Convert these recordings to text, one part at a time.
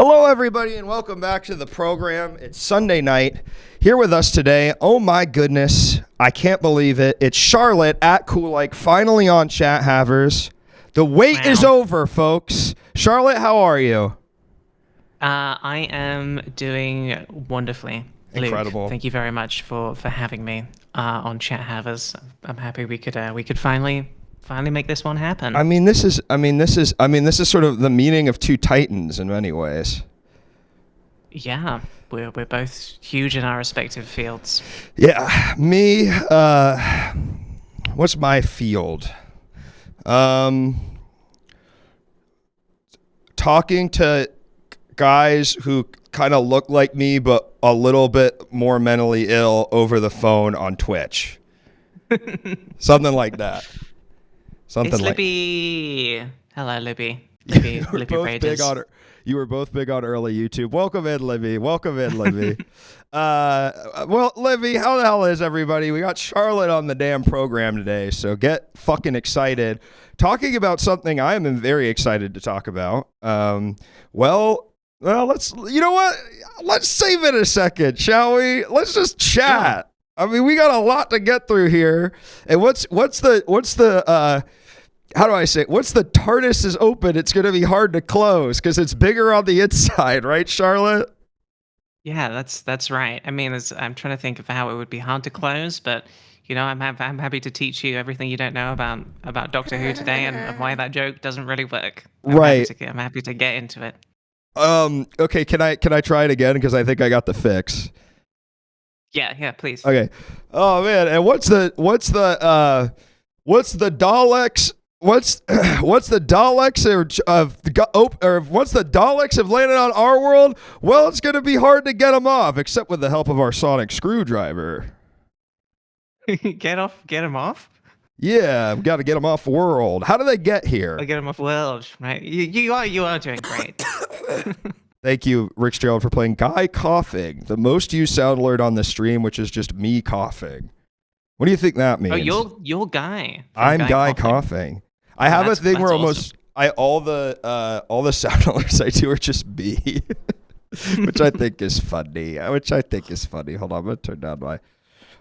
Hello, everybody, and welcome back to the program. It's Sunday night. Here with us today, oh my goodness, I can't believe it. It's Charlotte at Cool Like, finally on Chat Havers. The wait is over, folks. Charlotte, how are you? I am doing wonderfully. Incredible. Luke, thank you very much for having me on Chat Havers. I'm happy we could finally make this one happen. This is sort of the meaning of two titans in many ways. Yeah, we're both huge in our respective fields. Yeah, me. What's my field? Talking to guys who kind of look like me, but a little bit more mentally ill over the phone on Twitch. Something like that. It's Libby. Hello, Libby. Libby Raiders. You were both big on early YouTube. Welcome in, Libby. Well, Libby, how the hell is everybody? We got Charlotte on the damn program today, so get fucking excited. Talking about something I am very excited to talk about. Well, let's, you know what? Let's save it a second, shall we? Let's just chat. Yeah. We got a lot to get through here. And what's the how do I say it? Once the TARDIS is open, it's going to be hard to close because it's bigger on the inside, right, Charlotte? Yeah, that's right. I'm trying to think of how it would be hard to close, but I'm happy to teach you everything you don't know about Doctor Who today and why that joke doesn't really work. I'm happy to get into it. Okay, can I try it again because I think I got the fix. Yeah, please. Okay. Oh man, and what's the Daleks? What's the Daleks have landed on our world? Well, it's going to be hard to get them off, except with the help of our sonic screwdriver. Get them off? Yeah, I've got to get them off world. How do they get here? Get them off world, right? You are doing great. Thank you, Rick Stroud, for playing Guy Coughing, the most used sound alert on the stream, which is just me coughing. What do you think that means? Oh, you're Guy. I'm Guy coughing. I have a thing where almost awesome. All the sound alerts I do are just me, which I think is funny. Hold on, I'm gonna turn down my.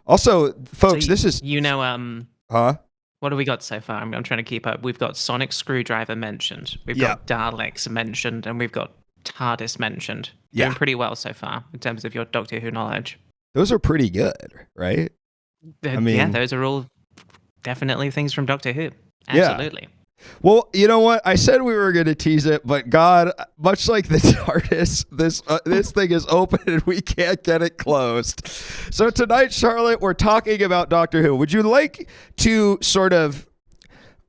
Also, folks, so this is Huh? What have we got so far? I'm trying to keep up. We've got Sonic Screwdriver mentioned. We've got Daleks mentioned, and we've got TARDIS mentioned. Doing pretty well so far in terms of your Doctor Who knowledge. Those are pretty good, right? Yeah, those are all definitely things from Doctor Who. Absolutely. Yeah. Well, you know what? I said we were going to tease it, but God, much like the TARDIS, this thing is open and we can't get it closed. So tonight, Charlotte, we're talking about Doctor Who. Would you like to sort of,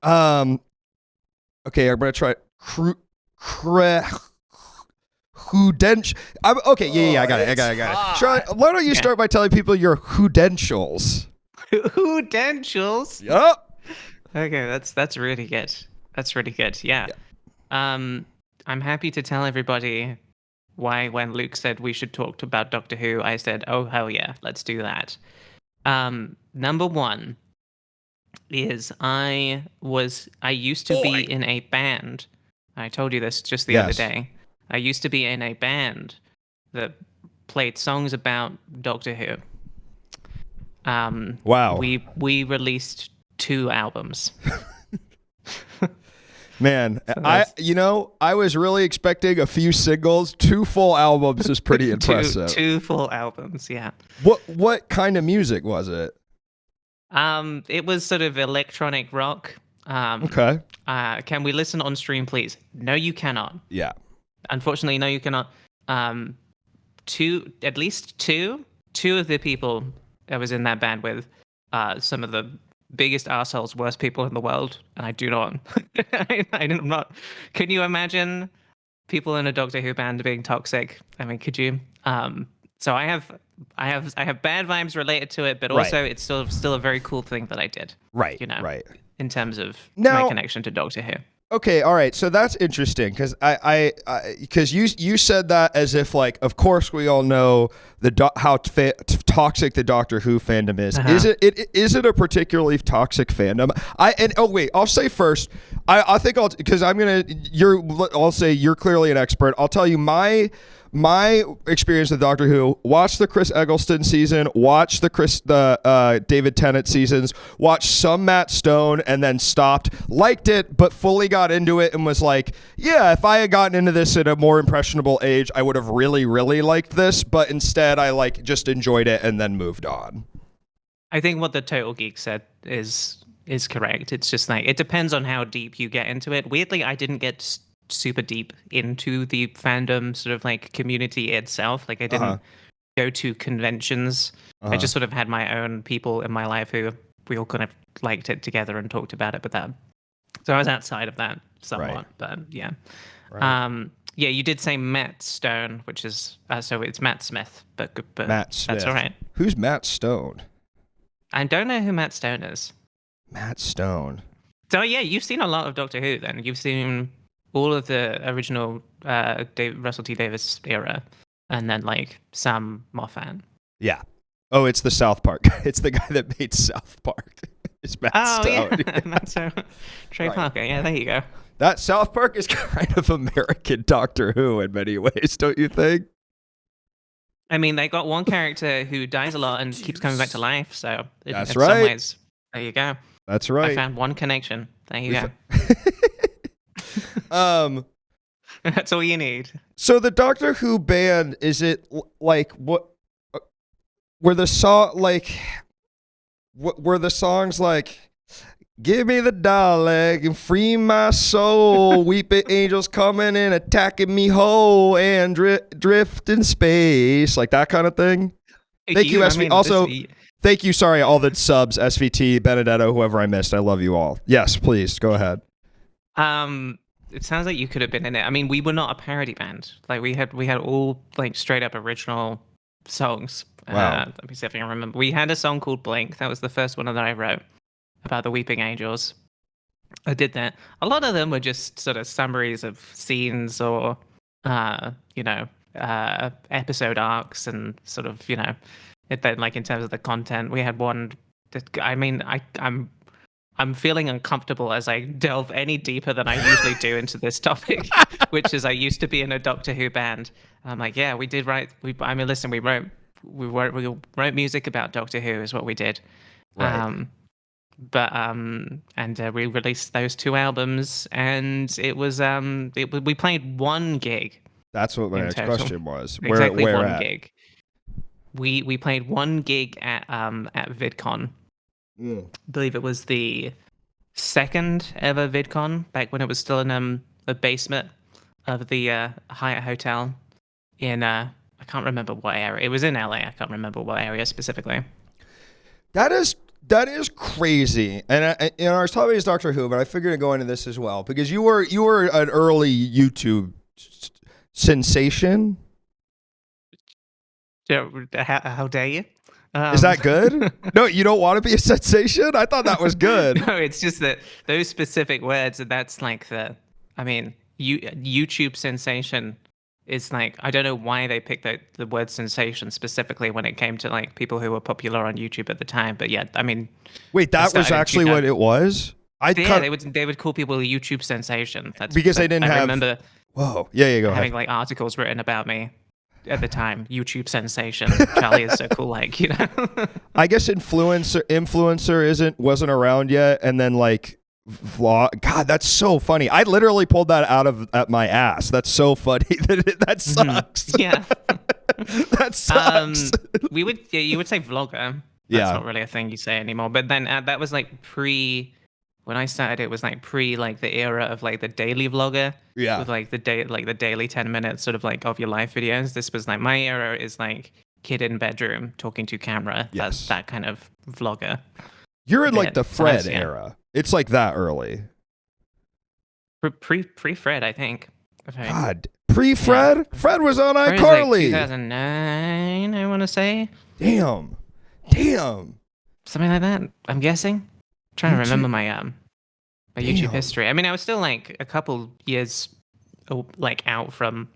okay, I'm going to try okay, I got it. Charlotte, why don't you start by telling people your Whodentials? Whodentials? Yup. Okay, that's really good. Yeah. I'm happy to tell everybody why when Luke said we should talk about Doctor Who, I said, oh hell yeah, let's do that. Number one is I used to be in a band. I told you this just the other day. I used to be in a band that played songs about Doctor Who. Wow. We released 2 albums. Man, so I was really expecting a few singles. 2 full albums is pretty impressive. Two full albums, yeah. What kind of music was it? It was sort of electronic rock. Okay. Can we listen on stream, please? No, you cannot. Yeah. Unfortunately, no, you cannot. At least two of the people I was in that band with, some of the biggest assholes, worst people in the world, and I do not. I'm not. Can you imagine people in a Doctor Who band being toxic? Could you? So I have bad vibes related to it, but also it's still a very cool thing that I did. Right. Right. In terms of my connection to Doctor Who. Okay, all right. So that's interesting because because you said that as if like, of course we all know how toxic the Doctor Who fandom is. Uh-huh. Is it a particularly toxic fandom? I'll say first. I think because I'll say you're clearly an expert. I'll tell you my experience with Doctor Who. Watch the Chris Eggleston season. Watch the David Tennant seasons. Watch some Matt Stone, and then stopped. Liked it, but fully got into it and was like, yeah, if I had gotten into this at a more impressionable age, I would have really, really liked this. But instead, I like just enjoyed it and then moved on. I think what the Total Geek said is correct. It's just like it depends on how deep you get into it. Weirdly, I didn't get super deep into the fandom sort of like community itself. Like I didn't go to conventions. I just sort of had my own people in my life who we all kind of liked it together and talked about it. But so I was outside of that somewhat. Right. But yeah. Right. Yeah, you did say Matt Stone, which is so it's Matt Smith, but Matt Smith. that's all right. Who's Matt Stone? I don't know who Matt Stone is. Matt Stone. So yeah, you've seen a lot of Doctor Who. Then you've seen all of the original Russell T Davies era, and then like Sam Moffat. Yeah. Oh, it's the South Park. It's the guy that made South Park. It's Matt Stone. Yeah, Matt Stone. Trey Parker. Yeah, there you go. That South Park is kind of American Doctor Who in many ways, don't you think? I mean, they got one character who dies a lot and keeps coming back to life. So That's in right. some ways, there you go. That's right. I found one connection. There you go. That's all you need. So the Doctor Who band, is it like what? Were the songs like? Give me the Dalek and free my soul. Weeping angels coming and attacking me whole and drift in space, like that kind of thing. Thank you, SV. Also, thank you. Sorry, all the subs, SVT, Benedetto, whoever I missed. I love you all. Yes, please go ahead. It sounds like you could have been in it. I mean, we were not a parody band. Like we had all like straight up original songs. Wow. Let me see if I can remember. We had a song called Blink. That was the first one that I wrote about the Weeping Angels. I did that. A lot of them were just sort of summaries of scenes or, episode arcs and sort of, like in terms of the content. We had one that, I mean, I'm feeling uncomfortable as I delve any deeper than I usually do into this topic, which is I used to be in a Doctor Who band. I'm like, yeah, we did write. We wrote music about Doctor Who is what we did. Right. We released those 2 albums, and it was we played one gig. That's what my next question was. Exactly where one at? gig. We played one gig at VidCon. I believe it was the second ever VidCon, back when it was still in the basement of the Hyatt Hotel in I can't remember what area. It was in LA. I can't remember what area specifically. That is crazy. And I was talking about Doctor Who, but I figured to go into this as well because you were an early YouTube sensation. How dare you? Is that good? No, you don't want to be a sensation? I thought that was good. No, it's just that those specific words, that's like YouTube sensation is like, I don't know why they picked the word sensation specifically when it came to like people who were popular on YouTube at the time. But yeah, I mean, wait, that was actually what it was? They would call people a YouTube sensation. That's because they didn't have. I remember. Whoa, yeah, go having ahead. Like articles written about me at the time. YouTube sensation. Charlie is so cool, like, you know. I guess influencer wasn't around yet, and then like vlog. God, that's so funny. I literally pulled that at my ass. That's so funny. That sucks. Yeah. That sucks. You would say vlogger. That's not really a thing you say anymore. But then that was like when I started, it was like like the era of like the daily vlogger. Yeah. With like the daily 10 minutes sort of like of your life videos. This was like my era is like kid in bedroom talking to camera. Yes. That's that kind of vlogger. You're in like the Fred era. It's like that early. Pre-Fred, I think. God, pre-Fred? Yeah. Fred was on iCarly. Like 2009, I want to say. Damn. Something like that, I'm guessing. I'm trying to remember my my YouTube Damn. history. I mean, I was still like a couple years like out from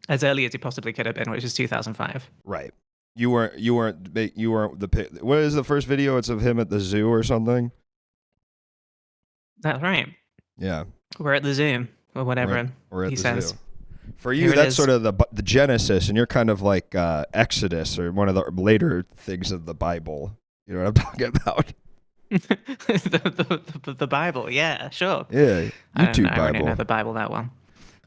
as early as he possibly could have been, which is 2005. Right. You weren't what is the first video? It's of him at the zoo or something? That's right. Yeah. We're at the zoo or whatever We're at he the says. zoo. For Here you, it that's is. sort of the Genesis, and you're kind of like Exodus or one of the later things of the Bible. You know what I'm talking about? the Bible, yeah, sure. Yeah, I don't YouTube know, I don't Bible. know the Bible that well.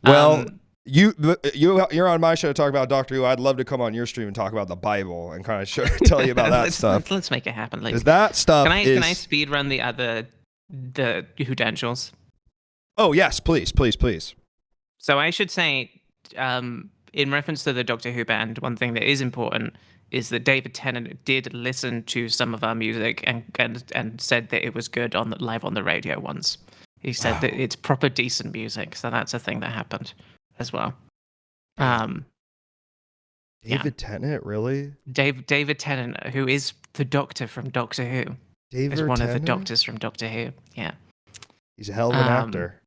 Well, you're on my show to talk about Doctor Who. I'd love to come on your stream and talk about the Bible and kind of tell you about that stuff. Let's make it happen. Because that stuff can I speed run the Whodentials? Oh yes, please. So I should say, in reference to the Doctor Who band, one thing that is important is that David Tennant did listen to some of our music and said that it was good live on the radio once. He said that it's proper decent music, so that's a thing that happened as well. David Tennant, really? David Tennant, who is the Doctor from Doctor Who, David is one Tennant? of the Doctors from Doctor Who. Yeah. He's a hell of an actor.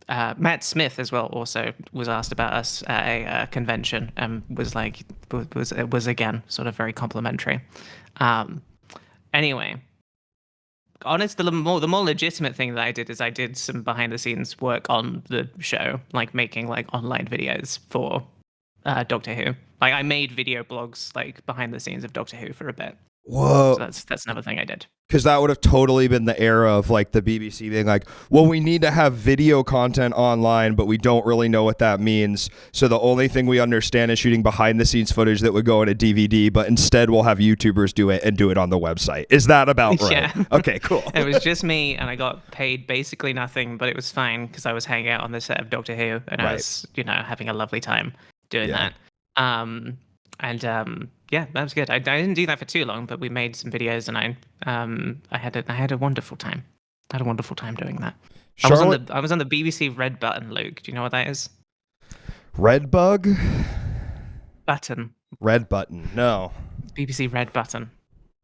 Matt Smith as well also was asked about us at a convention and was again sort of very complimentary. Anyway, the more legitimate thing that I did is I did some behind the scenes work on the show, like making like online videos for Doctor Who. Like I made video blogs like behind the scenes of Doctor Who for a bit. Whoa. So that's another thing I did. Because that would have totally been the era of like the BBC being like, well, we need to have video content online, but we don't really know what that means. So the only thing we understand is shooting behind the scenes footage that would go in a DVD, but instead we'll have YouTubers do it and do it on the website. Is that about right? Yeah. Okay, cool. It was just me, and I got paid basically nothing, but it was fine because I was hanging out on the set of Doctor Who, and I was, having a lovely time doing that. Yeah, that was good. I didn't do that for too long, but we made some videos, and I had a wonderful time. I had a wonderful time doing that. Charlotte? I was on the BBC Red Button, Luke. Do you know what that is? Red Bug? Button. Red Button. No. BBC Red Button.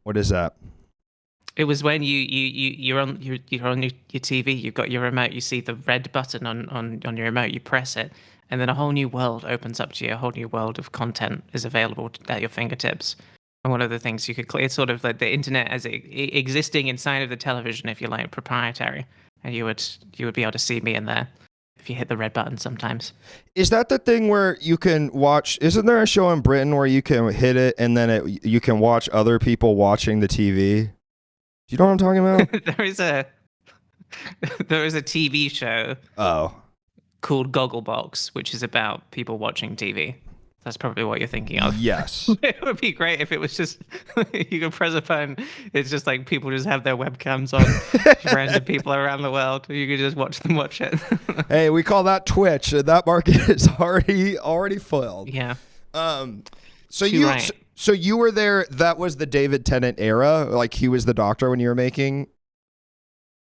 What is that? It was when you're on your TV, you've got your remote, you see the red button on your remote, you press it, and then a whole new world opens up to you. A whole new world of content is available at your fingertips. And one of the things you could click, it's sort of like the internet as existing inside of the television, if you like, proprietary. And you would be able to see me in there if you hit the red button sometimes. Is that the thing where you can watch? Isn't there a show in Britain where you can hit it and then you can watch other people watching the TV? Do you know what I'm talking about? There is a TV show. Oh. Called Gogglebox, which is about people watching TV. That's probably what you're thinking of. Yes. It would be great if it was just you could press a button. It's just like people just have their webcams on, random people around the world. You could just watch them watch it. Hey, we call that Twitch. That market is already filled. Yeah. So you were there. That was the David Tennant era. Like he was the Doctor when you were making.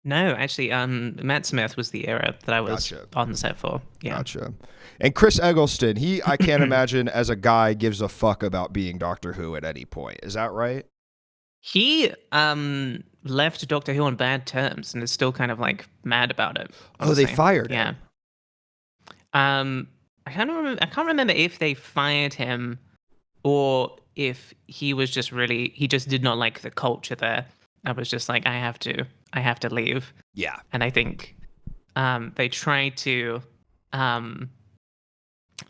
No, actually, Matt Smith was the era that I was on the set for. Yeah. Gotcha. And Chris Eggleston, I can't imagine as a guy gives a fuck about being Doctor Who at any point. Is that right? He left Doctor Who on bad terms and is still kind of like mad about it. Honestly. Oh, they fired him. Yeah. I can't remember if they fired him or if he was just he just did not like the culture there. I was just like, I have to leave. Yeah. And I think they tried to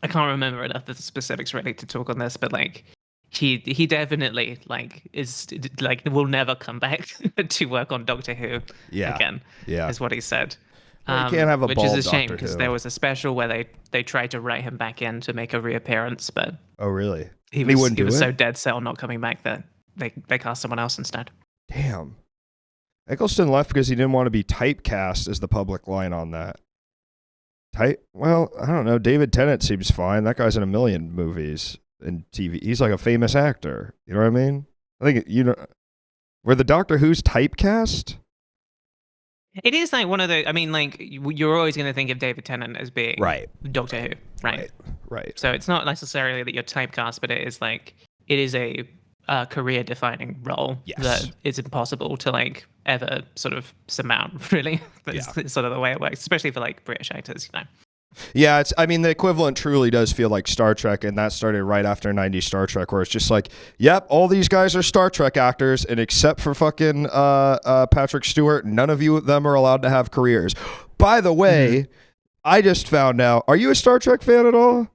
I can't remember enough of the specifics really to talk on this, but like he definitely like is like will never come back to work on Doctor Who again. Yeah. Is what he said. Well, you can't have a which is a shame because there was a special where they tried to write him back in to make a reappearance, but oh really? He was so dead set on not coming back that they cast someone else instead. Damn. Eccleston left because he didn't want to be typecast as the public line on that. Well, I don't know. David Tennant seems fine. That guy's in a million movies and TV. He's like a famous actor. You know what I mean? I think, were the Doctor Who's typecast? It is like one of the, I mean, like, you're always going to think of David Tennant as being Doctor Who, right? Right. So it's not necessarily that you're typecast, but it is a career-defining role that is impossible to, like, ever sort of surmount. Really, that's sort of the way it works, especially for like British actors. Yeah, I mean, the equivalent truly does feel like Star Trek, and that started right after 90s Star Trek, where it's just like, yep, all these guys are Star Trek actors, and except for fucking Patrick Stewart, none of them are allowed to have careers. By the way, I just found out, are you a Star Trek fan at all?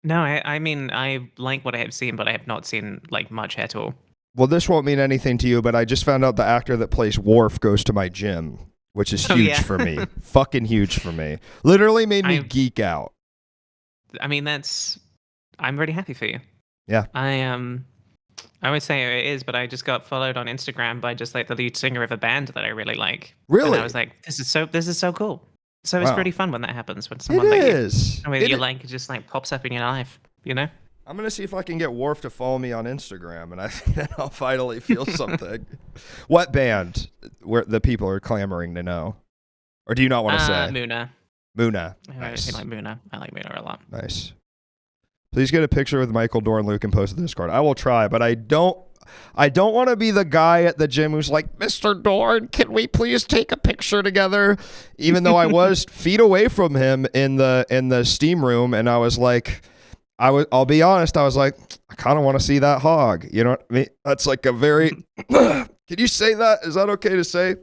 No, I mean, I like what I have seen, but I have not seen like much at all. Well, this won't mean anything to you, but I just found out the actor that plays Worf goes to my gym, which is huge for me. Fucking huge for me. Literally made me geek out. I mean, I'm really happy for you. Yeah. I would say it is, but I just got followed on Instagram by just like the lead singer of a band that I really like. Really? And I was like, this is so cool. So it's really fun when that happens, when someone you like, it just like pops up in your life, you know? I'm going to see if I can get Worf to follow me on Instagram, and I think I'll finally feel something. What band where the people are clamoring to know? Or do you not want to say? Muna. Muna. Nice. I like Muna. I like Muna a lot. Nice. Please get a picture with Michael Dorn, Luke, and post it to Discord. I will try, but I don't want to be the guy at the gym who's like, Mr. Dorn, can we please take a picture together? Even though I was feet away from him in the steam room, and I was like, I'll be honest, I was like, I kind of want to see that hog. You know what I mean? That's like a very, can you say that? Is that okay to say?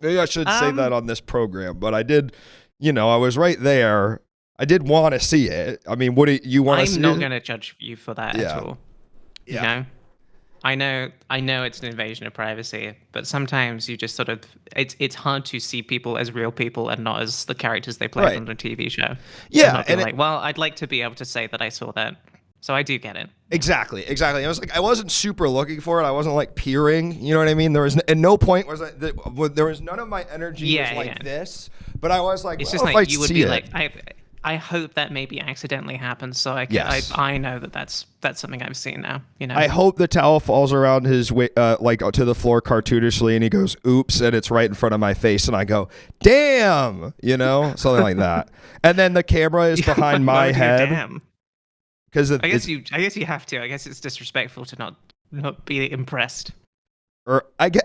Maybe I should say that on this program, but I did, I was right there. I did want to see it. I mean, what do you want to see? I'm not going to judge you for that at all. Yeah. You know? I know it's an invasion of privacy, but sometimes you just sort of it's hard to see people as real people and not as the characters they play on a TV show. Yeah, and well, I'd like to be able to say that I saw that, so I do get it. Exactly. I was like, I wasn't super looking for it. I wasn't like peering. You know what I mean? There was at no point there was none of my energy was like this, but I was like, it's just like you would be like, I hope that maybe accidentally happens, so I know that's something I've seen now. I hope the towel falls around his like to the floor cartoonishly, and he goes, "Oops!" and it's right in front of my face, and I go, "Damn!" Something like that. And then the camera is behind my head. Damn. Because I guess you have to. I guess it's disrespectful to not be impressed. Or I guess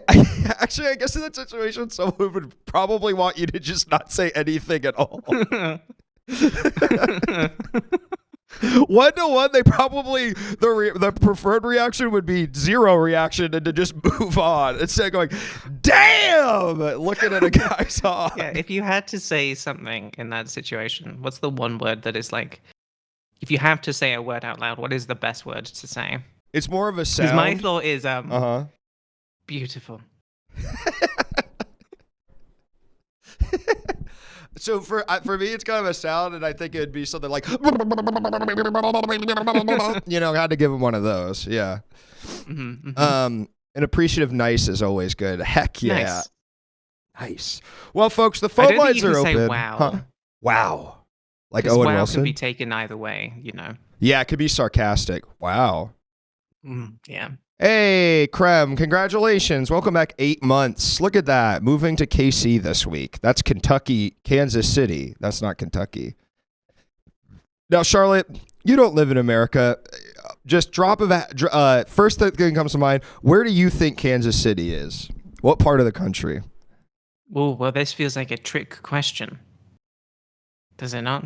in that situation, someone would probably want you to just not say anything at all. 1-to-1, they probably the preferred reaction would be 0 reaction and to just move on instead of going, damn, looking at a guy's hog. Yeah, if you had to say something in that situation, what's the one word that is like, if you have to say a word out loud, what is the best word to say? It's more of a sound. Because my thought is beautiful. So for me, it's kind of a sound, and I think it'd be something like, had to give him one of those. Yeah. An appreciative nice is always good. Heck yeah. Nice. Well, folks, the phone lines are open. Say wow. Huh? Wow. Like Owen wow Wilson can be taken either way, Yeah, it could be sarcastic. Wow. Yeah. Hey, Krem, congratulations. Welcome back 8 months. Look at that. Moving to KC this week. That's Kentucky, Kansas City. That's not Kentucky. Now, Charlotte, you don't live in America. Just first thing that comes to mind, where do you think Kansas City is? What part of the country? Well, this feels like a trick question. Does it not?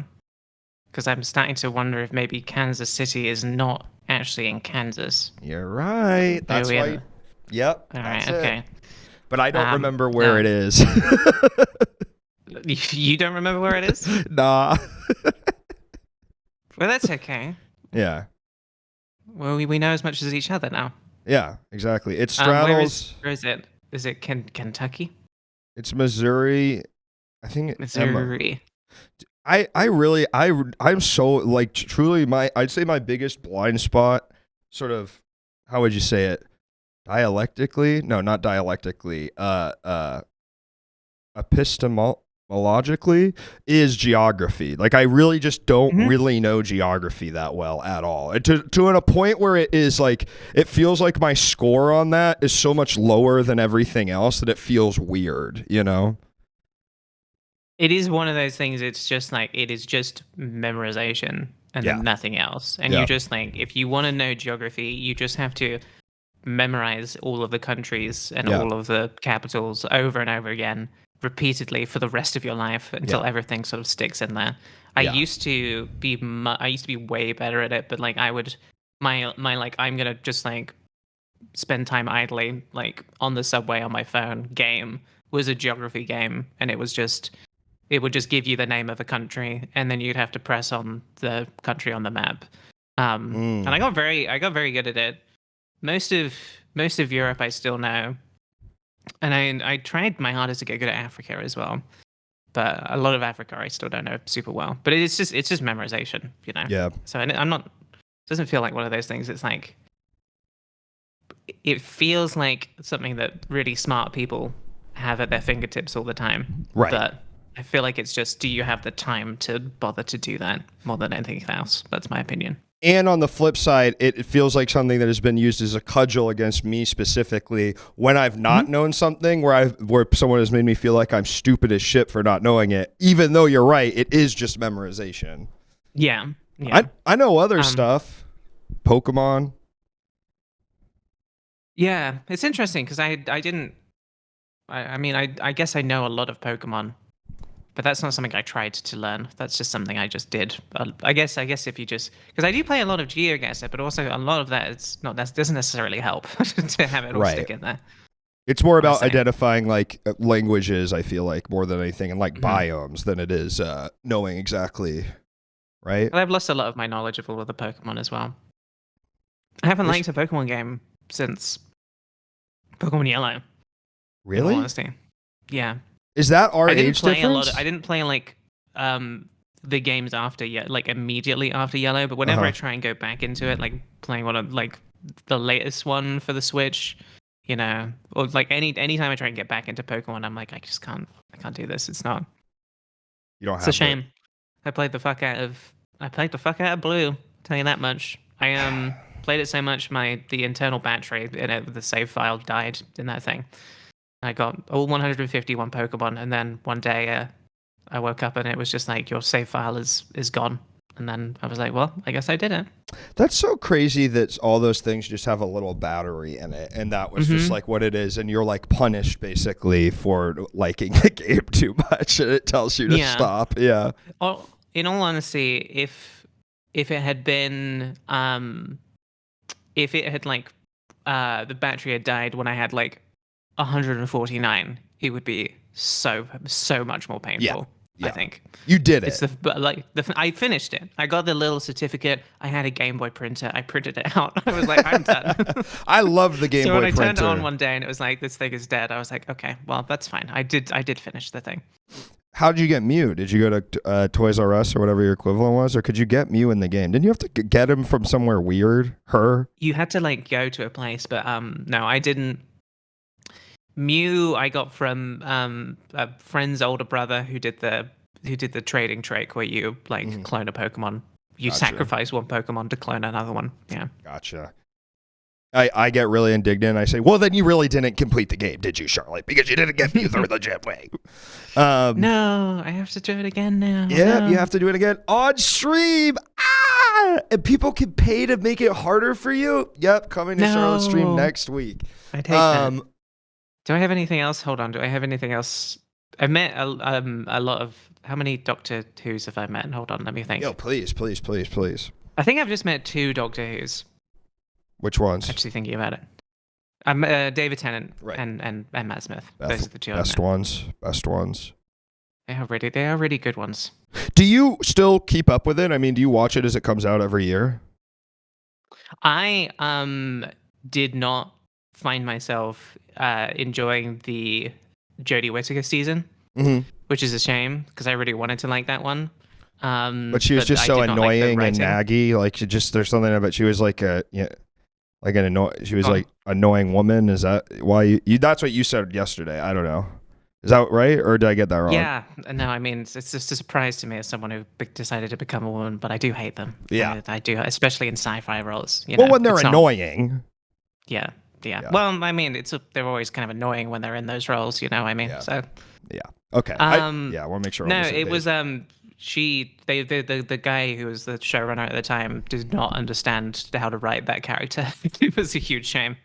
Because I'm starting to wonder if maybe Kansas City is not actually in Kansas. You're right. That's right. Yep. All right. Okay. But I don't remember where it is. You don't remember where it is? Nah. Well, that's okay. Yeah. Well, we know as much as each other now. Yeah, exactly. It straddles. Where is it? Is it Kentucky? It's Missouri. I think Missouri. I'm so like truly I'd say my biggest blind spot, sort of, how would you say it? Dialectically? No, not dialectically. Epistemologically is geography. Like I really just don't really know geography that well at all. And to a point where it is like, it feels like my score on that is so much lower than everything else that it feels weird, It is one of those things. It's just like, it is just memorization and nothing else. And you just like, if you want to know geography, you just have to memorize all of the countries and Yeah. all of the capitals over and over again repeatedly for the rest of your life until Yeah. everything sort of sticks in there. I Yeah. used to be way better at it, but like I would my like I'm gonna just like spend time idly like on the subway on my phone game was a geography game, and it would just give you the name of a country, and then you'd have to press on the country on the map. And I got very good at it. Most of Europe I still know, and I tried my hardest to get good at Africa as well. But a lot of Africa I still don't know super well. But it's just memorization, you know. Yeah. So I'm not. It doesn't feel like one of those things. It's like it feels like something that really smart people have at their fingertips all the time. Right. But I feel like it's just, do you have the time to bother to do that more than anything else? That's my opinion. And on the flip side, it feels like something that has been used as a cudgel against me specifically when I've not known something, where someone has made me feel like I'm stupid as shit for not knowing it, even though you're right, it is just memorization. Yeah. Yeah. I know other stuff. Pokemon. Yeah, it's interesting because I guess I know a lot of Pokemon, but that's not something I tried to learn. That's just something I just did. I guess if you just, because I do play a lot of GeoGuessr, but also a lot of that doesn't necessarily help to have it all stick in there. It's more about identifying like languages, I feel like, more than anything, and like biomes than it is knowing exactly, right? But I've lost a lot of my knowledge of all of the Pokemon as well. I haven't liked a Pokemon game since Pokemon Yellow. Really? In all honesty. Yeah. Is that our age difference? I didn't play like the games after like immediately after Yellow, but whenever I try and go back into it, like playing one of like the latest one for the Switch, you know, or like anytime I try and get back into Pokemon, I'm like, I can't do this. It's not. You don't have. It's a shame. I played the fuck out of Blue. Tell you that much. I played it so much the internal battery in it, the save file died in that thing. I got all 151 Pokemon, and then one day I woke up and it was just like, your save file is gone. And then I was like, well, I guess I did it. That's so crazy that all those things just have a little battery in it, and that was just like what it is, and you're like punished basically for liking the game too much, and it tells you to stop. Yeah. Well, in all honesty, if it had been if it had like the battery had died when I had like 149, it would be so much more painful. Yeah. I think you did it. It's I finished it. I got the little certificate. I had a Game Boy printer. I printed it out. I was like, I'm done. I love the Game Boy printer. So when I turned it on one day and it was like, this thing is dead, I was like, okay, well, that's fine. I did finish the thing. How did you get Mew? Did you go to Toys R Us or whatever your equivalent was, or could you get Mew in the game? Didn't you have to get him from somewhere weird? You had to like go to a place, but no, I didn't. Mew I got from a friend's older brother who did the trading trick where you like clone a Pokemon. You sacrifice one Pokemon to clone another one. Yeah. Gotcha. I get really indignant. I say, well, then you really didn't complete the game, did you, Charlotte? Because you didn't get Mew the legit way. No, I have to do it again now. Yeah, no. You have to do it again on stream. And people can pay to make it harder for you. Yep, coming to Charlotte's stream next week. I take that. Do I have anything else? Hold on. Do I have anything else? I've met a lot of... How many Doctor Who's have I met? Hold on, let me think. Yo, please. I think I've just met 2 Doctor Who's. Which ones? Actually thinking about it. David Tennant and Matt Smith. Those are the 2 best ones. They are really good ones. Do you still keep up with it? I mean, do you watch it as it comes out every year? I did not find myself enjoying the Jodie Whittaker season, which is a shame because I really wanted to like that one. But she was just so annoying and naggy. Like there's something about she was like she was like annoying woman. Is that why you? That's what you said yesterday. I don't know. Is that right, or did I get that wrong? Yeah, no. I mean, it's just a surprise to me as someone who decided to become a woman, but I do hate them. Yeah, I do, especially in sci-fi roles. Well, when they're annoying. Yeah. Well, I mean, they're always kind of annoying when they're in those roles. You know, I mean, so. Yeah. Okay. I want to make sure. No, it was the guy who was the showrunner at the time did not understand how to write that character. It was a huge shame.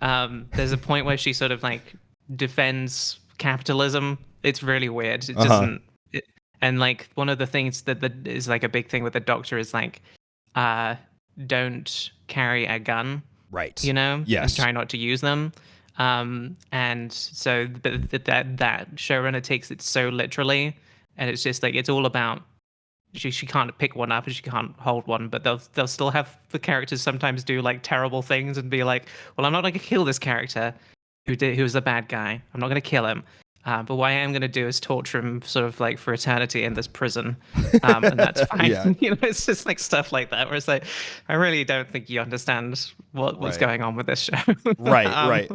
There's a point where she sort of like defends capitalism. It's really weird. It doesn't. And like one of the things that is like a big thing with the Doctor is like, don't carry a gun. Right. You know. Yes. And try not to use them. And so that showrunner takes it so literally, and it's just like it's all about she can't pick one up and she can't hold one, but they'll still have the characters sometimes do like terrible things and be like, well, I'm not going to kill this character who was a bad guy. I'm not going to kill him. But what I am going to do is torture him sort of like for eternity in this prison. And that's fine. Yeah. You know, it's just like stuff like that where it's like, I really don't think you understand what's Right. going on with this show. Right.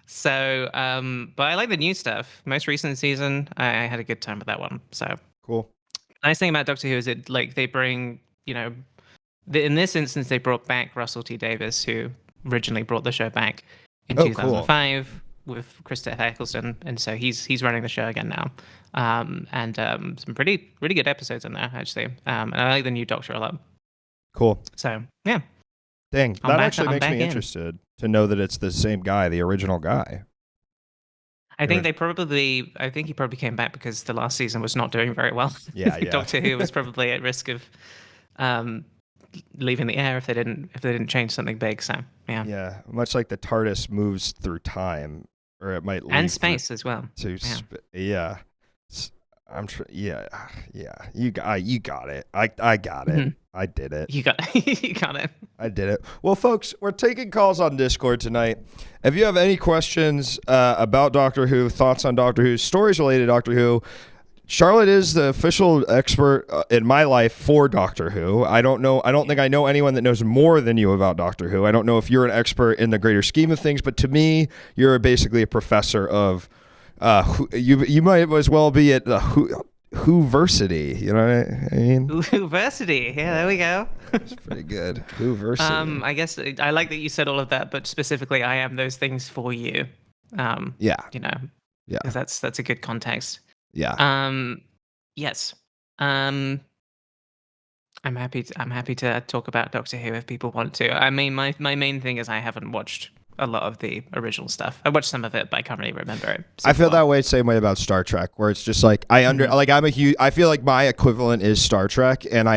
So, but I like the new stuff. Most recent season, I had a good time with that one. So Cool. nice thing about Doctor Who is it like they bring, you know, in this instance they brought back Russell T Davies, who originally brought the show back in Oh, 2005 with Christopher Eccleston, and so he's running the show again now. And some really good episodes in there actually. And I like the new Doctor a lot. Cool. So yeah, Dang, I'm that back- actually I'm makes back me in. interested to know that it's the same guy, the original guy. I think he probably came back because the last season was not doing very well. Yeah, yeah. Doctor Who was probably at risk of leaving the air if they didn't change something big. So yeah, Yeah, much like the TARDIS moves through time, or it might leave and space as well. Yeah. I'm sure. Yeah. You got it. I got it. Mhm. I did it. You got it. I did it. Well, folks, we're taking calls on Discord tonight. If you have any questions about Doctor Who, thoughts on Doctor Who, stories related to Doctor Who, Charlotte is the official expert in my life for Doctor Who. I don't think I know anyone that knows more than you about Doctor Who. I don't know if you're an expert in the greater scheme of things, but to me, you're basically a professor of. You might as well be at the Whoversity. You know what I mean? Whoversity. Yeah, there we go. It's pretty good. Whoversity. I guess I like that you said all of that, but specifically, I am those things for you. Yeah. You know. Yeah. 'Cause that's a good context. Yeah. Yes. I'm happy to talk about Doctor Who if people want to. I mean, my main thing is I haven't watched a lot of the original stuff. I watched some of it, but I can't really remember it. I feel that way, same way about Star Trek, where it's just like I feel like my equivalent is Star Trek, and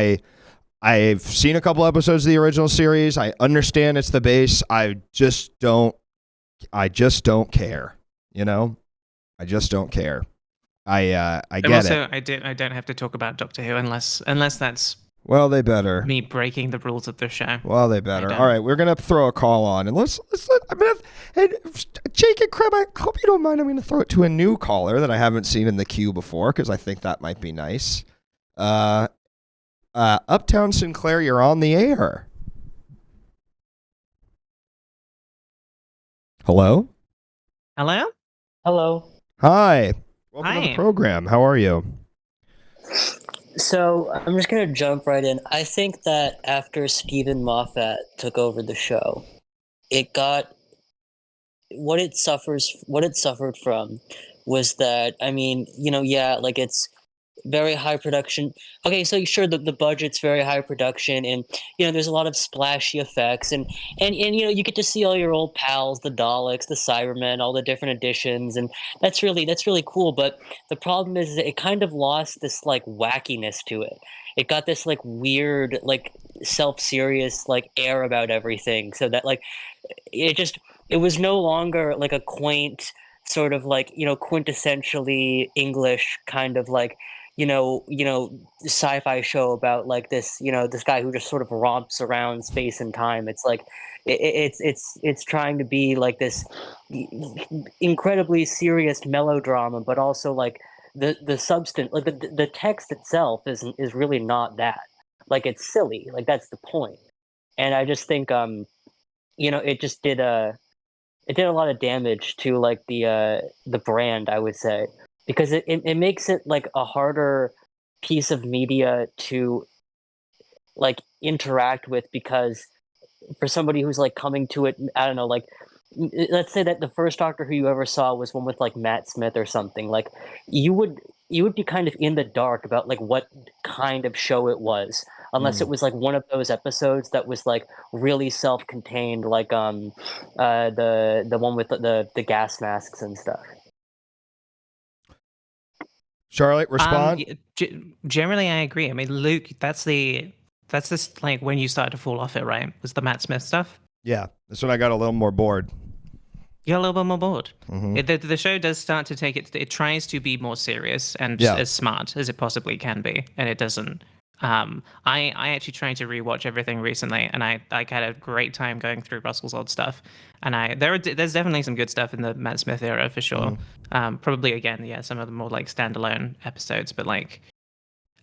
I've seen a couple episodes of the original series. I understand it's the base. I just don't care. You know, I just don't care. I get also, it. I don't have to talk about Doctor Who unless that's Well, they better. me breaking the rules of the show. Well, they better. don't. All right, we're gonna throw a call on, and and Jake and Kreb, I hope you don't mind. I'm gonna throw it to a new caller that I haven't seen in the queue before because I think that might be nice. Uptown Sinclair, you're on the air. Hello. Hello? Hello. Hi. Welcome to the Hi. program. How are you? So I'm just gonna jump right in. I think that after Stephen Moffat took over the show, it got what it suffered from was that, I mean, like it's very high production. Okay, so sure, the budget's very high production, and there's a lot of splashy effects, and you get to see all your old pals, the Daleks, the Cybermen, all the different editions, and that's really cool. But the problem is that it kind of lost this like wackiness to it. It got this like weird, like self-serious like air about everything, so that like it was no longer like a quaint sort of like quintessentially English kind of like sci-fi show about like this this guy who just sort of romps around space and time. It's like it's trying to be like this incredibly serious melodrama, but also like the substance, like the text itself is really not that. Like it's silly, like that's the point. And I just think it just did a lot of damage to like the brand, I would say, because it makes it like a harder piece of media to like interact with, because for somebody who's like coming to it, I don't know, like let's say that the first Doctor Who you ever saw was one with like Matt Smith or something, like you would you would be kind of in the dark about like what kind of show it was, unless it was like one of those episodes that was like really self-contained, like the one with the gas masks and stuff. Charlotte, respond. Generally, I agree. I mean, Luke, that's this like when you started to fall off it, right? Was the Matt Smith stuff? Yeah, that's when I got a little more bored. You're a little bit more bored. Mhm. The show does start to take it. It tries to be more serious and Yeah. as smart as it possibly can be, and it doesn't. I actually tried to rewatch everything recently, and I had a great time going through Russell's old stuff. And there's definitely some good stuff in the Matt Smith era for sure. Probably again, yeah, some of the more like standalone episodes, but like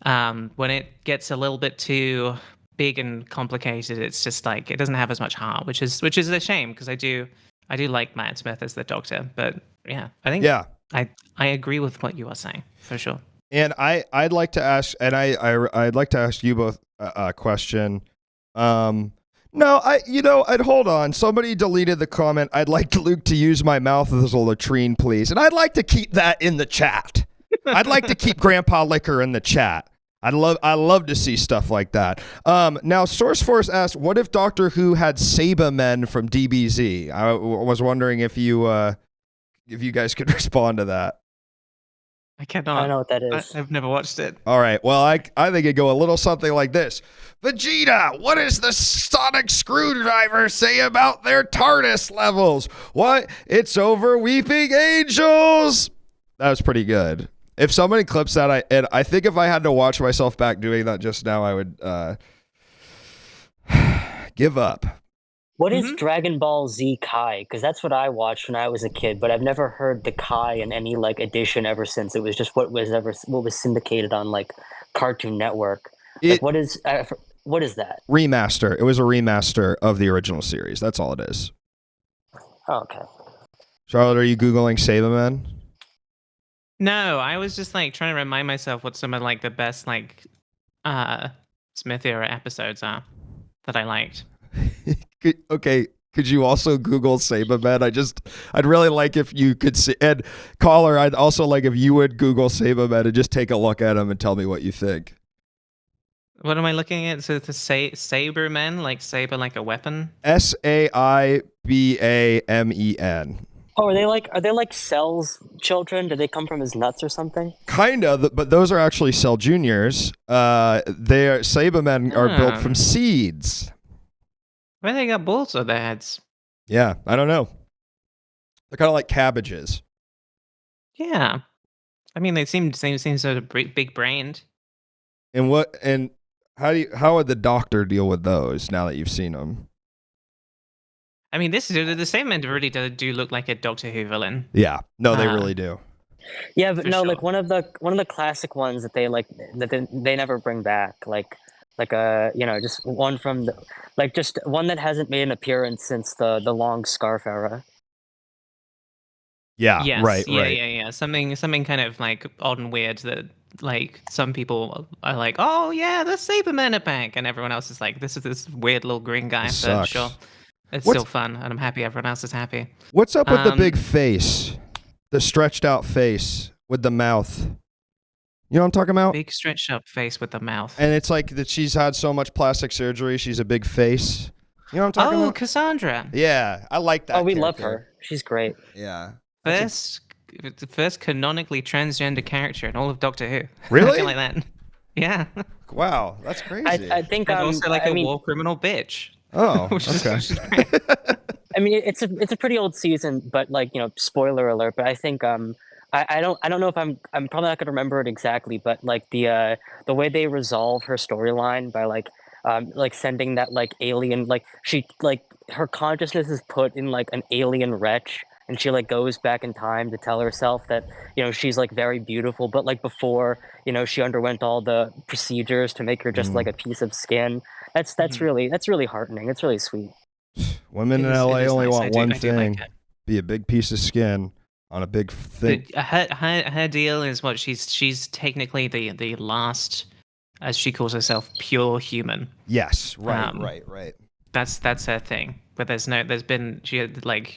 when it gets a little bit too big and complicated, it's just like it doesn't have as much heart, which is a shame because I do like Matt Smith as the Doctor, but yeah, I think Yeah. I agree with what you are saying for sure. And I'd like to ask, and I'd like to ask you both a question. No, I'd hold on. Somebody deleted the comment. I'd like Luke to use my mouth as a latrine, please, and I'd like to keep that in the chat. I'd like to keep Grandpa Liquor in the chat. I love to see stuff like that. Now, SourceForce asked, "What if Doctor Who had Sabermen from DBZ?" I was wondering if you guys could respond to that. I cannot. I don't know what that is. I've never watched it. All right. Well, I think it'd go a little something like this. Vegeta, what does the sonic screwdriver say about their TARDIS levels? What? It's over Weeping Angels. That was pretty good. If somebody clips that, I think if I had to watch myself back doing that just now, I would give up. What is Dragon Ball Z Kai? Because that's what I watched when I was a kid, but I've never heard the Kai in any like edition ever since. It was just what was syndicated on like Cartoon Network. Like, what is that? Remaster. It was a remaster of the original series. That's all it is. Oh, okay. Charlotte, are you Googling Sabermen? No, I was just like trying to remind myself what some of like the best like Smith era episodes are that I liked. Okay, could you also Google Sabermen? I'd really like if you could see, and caller, I'd also like if you would Google Sabermen and just take a look at them and tell me what you think. What am I looking at? So to say Sabermen, like saber like a weapon? Saibamen. Oh, are they like Cell's children? Did they come from his nuts or something? Kinda, but those are actually Cell Juniors. Sabermen are built from seeds. Where they got balls on their heads? Yeah, I don't know. They're kind of like cabbages. Yeah, I mean they seem sort of big brained. And how would the Doctor deal with those now that you've seen them? I mean, the Sabermen really do look like a Doctor Who villain. Yeah, no, they really do. Yeah, but no, sure. like one of the classic ones that they never bring back, like just one from just one that hasn't made an appearance since the long scarf era. Yeah, Yes, right. Yeah. Something kind of like odd and weird that like some people are like, oh yeah, the Sabermen are back, and everyone else is like, this is this weird little green guy. This But sucks. sure, it's still fun, and I'm happy everyone else is happy. What's up with the big face? The stretched out face with the mouth. You know what I'm talking about? Big stretched up face with the mouth. And it's like that she's had so much plastic surgery, she's a big face. You know what I'm talking about? Cassandra. Yeah, I like that. Oh, we love character. her. She's great. Yeah. First canonically transgender character in all of Doctor Who. Really? Something like that. Yeah. Wow, that's crazy. I think And also like a war criminal bitch. Oh, which is okay. great. I mean, it's a pretty old season, but like spoiler alert. But I think I don't know if I'm probably not gonna remember it exactly, but like the way they resolve her storyline by like sending that like alien, like she like her consciousness is put in like an alien wretch, and she like goes back in time to tell herself that she's like very beautiful, but like before she underwent all the procedures to make her just like a piece of skin. That's really heartening. It's really sweet. Women in LA only nice. want one I do thing: like it. be a big piece of skin on a big thing. Her deal is what she's technically the last, as she calls herself, pure human. Yes, right. That's her thing. But she had like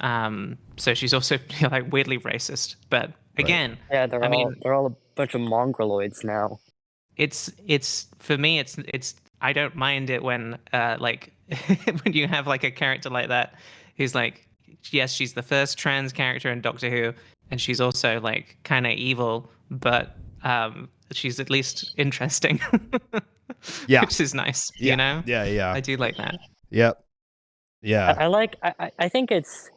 So she's also like weirdly racist. But again, Yeah, I mean, they're all a bunch of mongoloids now. it's for me, it's I don't mind it when like when you have like a character like that who's like, yes, she's the first trans character in Doctor Who, and she's also like kind of evil, but she's at least interesting. Yeah. Which is nice, Yeah. you know. Yeah. I do like that. Yep. Yeah. I think it's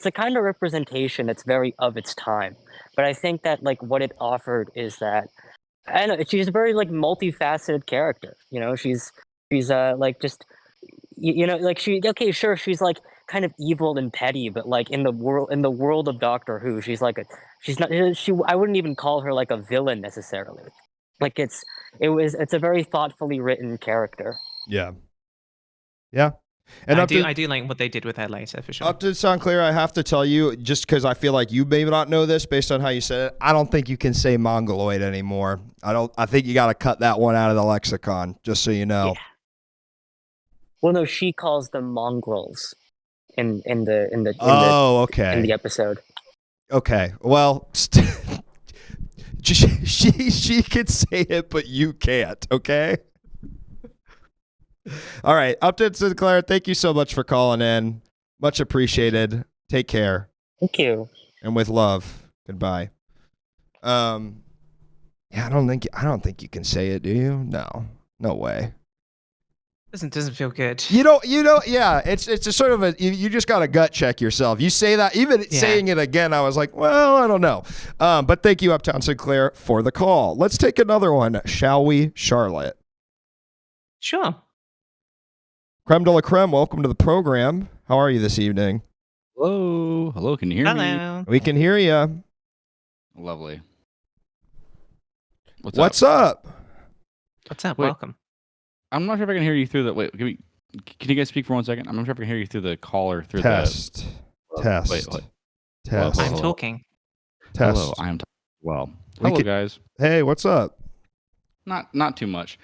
a kind of representation that's very of its time. But I think that like what it offered is that I don't know, she's a very like multifaceted character. You know, she's like just you know, like she okay, sure, she's like kind of evil and petty, but like in the world of Doctor Who, she's not she I wouldn't even call her like a villain necessarily. Like it's a very thoughtfully written character. Yeah. Yeah. And I do like what they did with her later for sure. Up to sound clear, I have to tell you, just because I feel like you may not know this based on how you said it, I don't think you can say mongoloid anymore. I think you got to cut that one out of the lexicon, just so you know. Yeah. Well, no, she calls them mongrels in the episode. Okay. Well, she could say it, but you can't. Okay. All right. Up to Sinclair. Thank you so much for calling in. Much appreciated. Take care. Thank you. And with love. Goodbye. Yeah, I don't think you can say it, do you? No way. Doesn't feel good. You know, yeah, it's just sort of you just got to gut check yourself. You say that, even saying it again, I was like, well, I don't know. But thank you, Uptown Sinclair, for the call. Let's take another one, shall we, Charlotte? Sure. Creme de la creme, welcome to the program. How are you this evening? Hello, can you hear me? Hello. We can hear you. Lovely. What's up? What's up? Wait. Welcome. I'm not sure if I can hear you through the. Wait, can you guys speak for 1 second? I'm not sure if I can hear you through the call or through Test. Test. Wait. Test. I'm talking. Test. Hello, I am. Well, hello, guys. Hey, what's up? Not too much.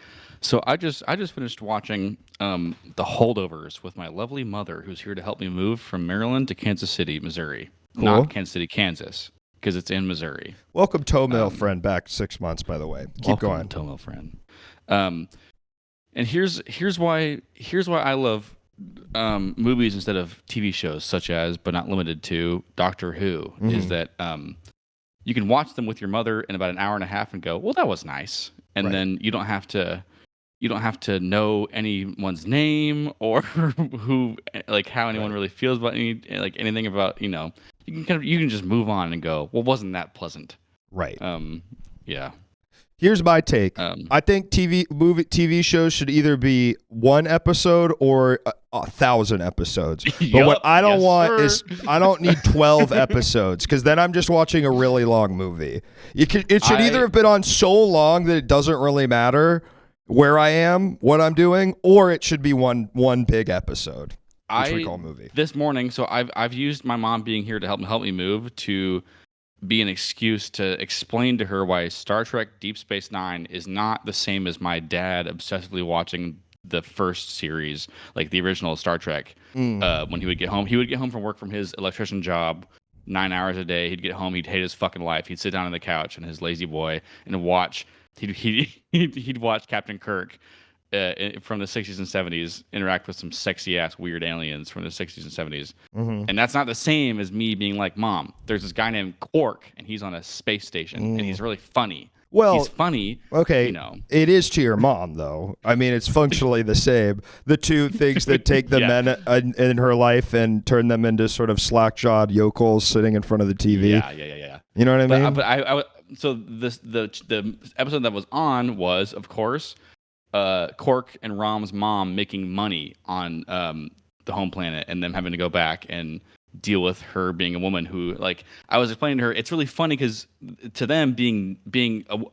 So I just finished watching The Holdovers with my lovely mother, who's here to help me move from Maryland to Kansas City, Missouri. Cool. Not Kansas City, Kansas, because it's in Missouri. Welcome, Toe Mill friend, back 6 months, by the way. Keep going. Toe Mill friend. And here's why I love movies instead of TV shows, such as, but not limited to, Doctor Who, is that you can watch them with your mother in about an hour and a half and go, well, that was nice, and then you don't have to know anyone's name or who, like, how anyone really feels about anything about, you can just move on and go, well, wasn't that pleasant? Right. Yeah. Here's my take. I think TV shows should either be one episode or 1,000 episodes. But what I don't want is I don't need 12 episodes, because then I'm just watching a really long movie. It should either have been on so long that it doesn't really matter where I am, what I'm doing, or it should be one big episode, which we call movie. This morning, so I've used my mom being here to help me move to be an excuse to explain to her why Star Trek Deep Space Nine is not the same as my dad obsessively watching the first series, like the original Star Trek. When he would get home from work from his electrician job, 9 hours a day. He'd get home, he'd hate his fucking life. He'd sit down on the couch in his lazy boy and watch. He'd watch Captain Kirk from the 60s and 70s interact with some sexy ass weird aliens from the 60s and 70s. And that's not the same as me being like, Mom, there's this guy named Quark and he's on a space station and he's really funny. Well, he's funny. Okay, it is to your mom, though. I mean, it's functionally the same. The two things that take the men in her life and turn them into sort of slack-jawed yokels sitting in front of the TV. Yeah. You know what I mean? But I so the episode that was on was, of course, Quark and Rom's mom making money on the home planet and them having to go back and deal with her being a woman who, like, I was explaining to her, it's really funny because to them being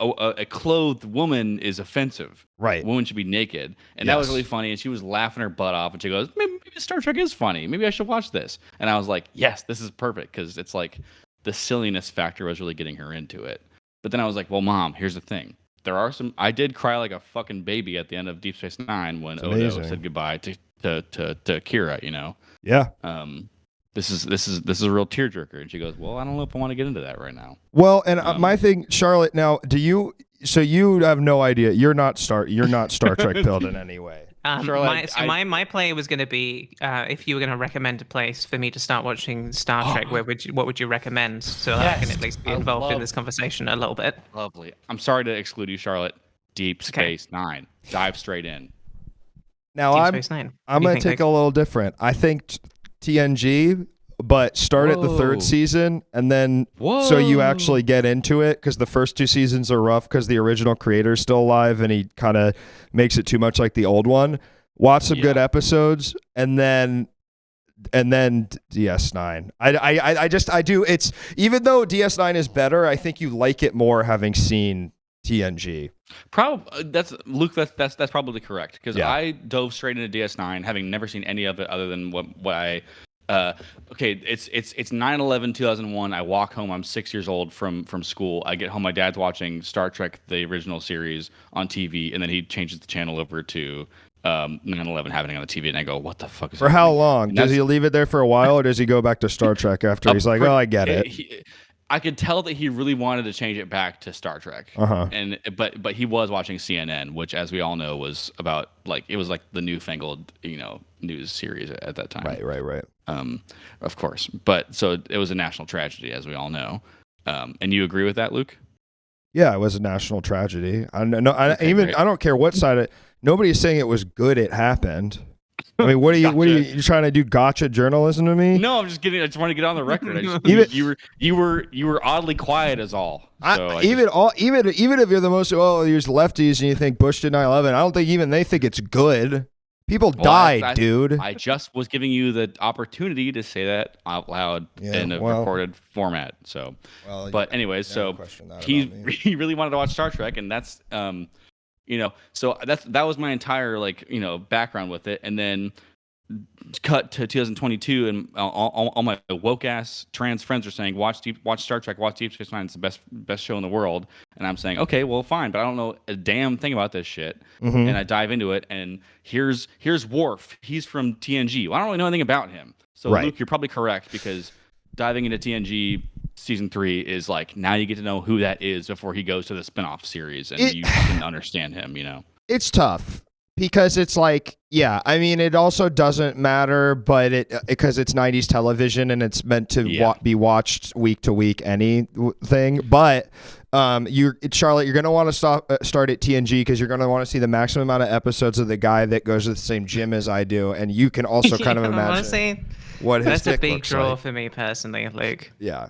a clothed woman is offensive. Right. Women should be naked. And that was really funny. And she was laughing her butt off and she goes, maybe Star Trek is funny. Maybe I should watch this. And I was like, yes, this is perfect, because it's like the silliness factor was really getting her into it. But then I was like, well, Mom, here's the thing. I did cry like a fucking baby at the end of Deep Space Nine when Odo said goodbye to Kira, you know. Yeah. This is a real tearjerker. And she goes, well, I don't know if I want to get into that right now. Well, and my thing, Charlotte. Now, do you? So you have no idea. You're not Star Trek pilled in any way. Charlotte, my play was going to be if you were going to recommend a place for me to start watching Star Trek, what would you recommend so that I can at least be involved in this conversation a little bit? Lovely. I'm sorry to exclude you, Charlotte. Deep Space Nine. Dive straight in. Now Deep Space Nine. I'm going to take a little different. I think TNG, but start at the third season and then so you actually get into it, because the first 2 seasons are rough because the original creator is still alive and he kind of makes it too much like the old one. Watch some good episodes and then DS9. I do. It's, even though DS9 is better, I think you like it more having seen TNG. Probably that's Luke. That's probably correct, because I dove straight into DS9, having never seen any of it other than what I. Okay, it's 9/11/2001. I walk home. I'm 6 years old from school. I get home. My dad's watching Star Trek, the original series, on TV, and then he changes the channel over to 9/11 happening on the TV, and I go, "What the fuck is?" For how long? Does he leave it there for a while, or does he go back to Star Trek after he's like, "Oh, I get it"? I could tell that he really wanted to change it back to Star Trek. And but he was watching CNN, which, as we all know, was about it was like the newfangled, news series at that time. Right. Of course. But so it was a national tragedy, as we all know. And you agree with that, Luke? Yeah, it was a national tragedy. I don't care what side nobody's saying it was good it happened. I mean, what are you trying to do? Gotcha journalism to me? No, I'm just kidding. I just want to get on the record. You were oddly quiet as all. So even if you're the most you're lefties and you think Bush did 9/11, I don't think even they think it's good. People died, dude. I just was giving you the opportunity to say that out loud in a recorded format. So, but anyways, so he really wanted to watch Star Trek, and that's so that was my entire background with it. And then cut to 2022, and all my woke ass trans friends are saying, watch Star Trek, watch Deep Space Nine, it's the best show in the world. And I'm saying, okay, well, fine, but I don't know a damn thing about this shit. And I dive into it, and here's Worf. He's from TNG. Well, I don't really know anything about him. So Luke, you're probably correct, because diving into TNG season 3 is now you get to know who that is before he goes to the spinoff series, and you can understand him. It's tough. Because it's I mean, it also doesn't matter, but because it's 90s television and it's meant to be watched week to week, anything. But Charlotte, you're going to want to start at TNG, because you're going to want to see the maximum amount of episodes of the guy that goes to the same gym as I do, and you can also kind of imagine honestly, what his that's a big looks draw like. for me personally. Yeah.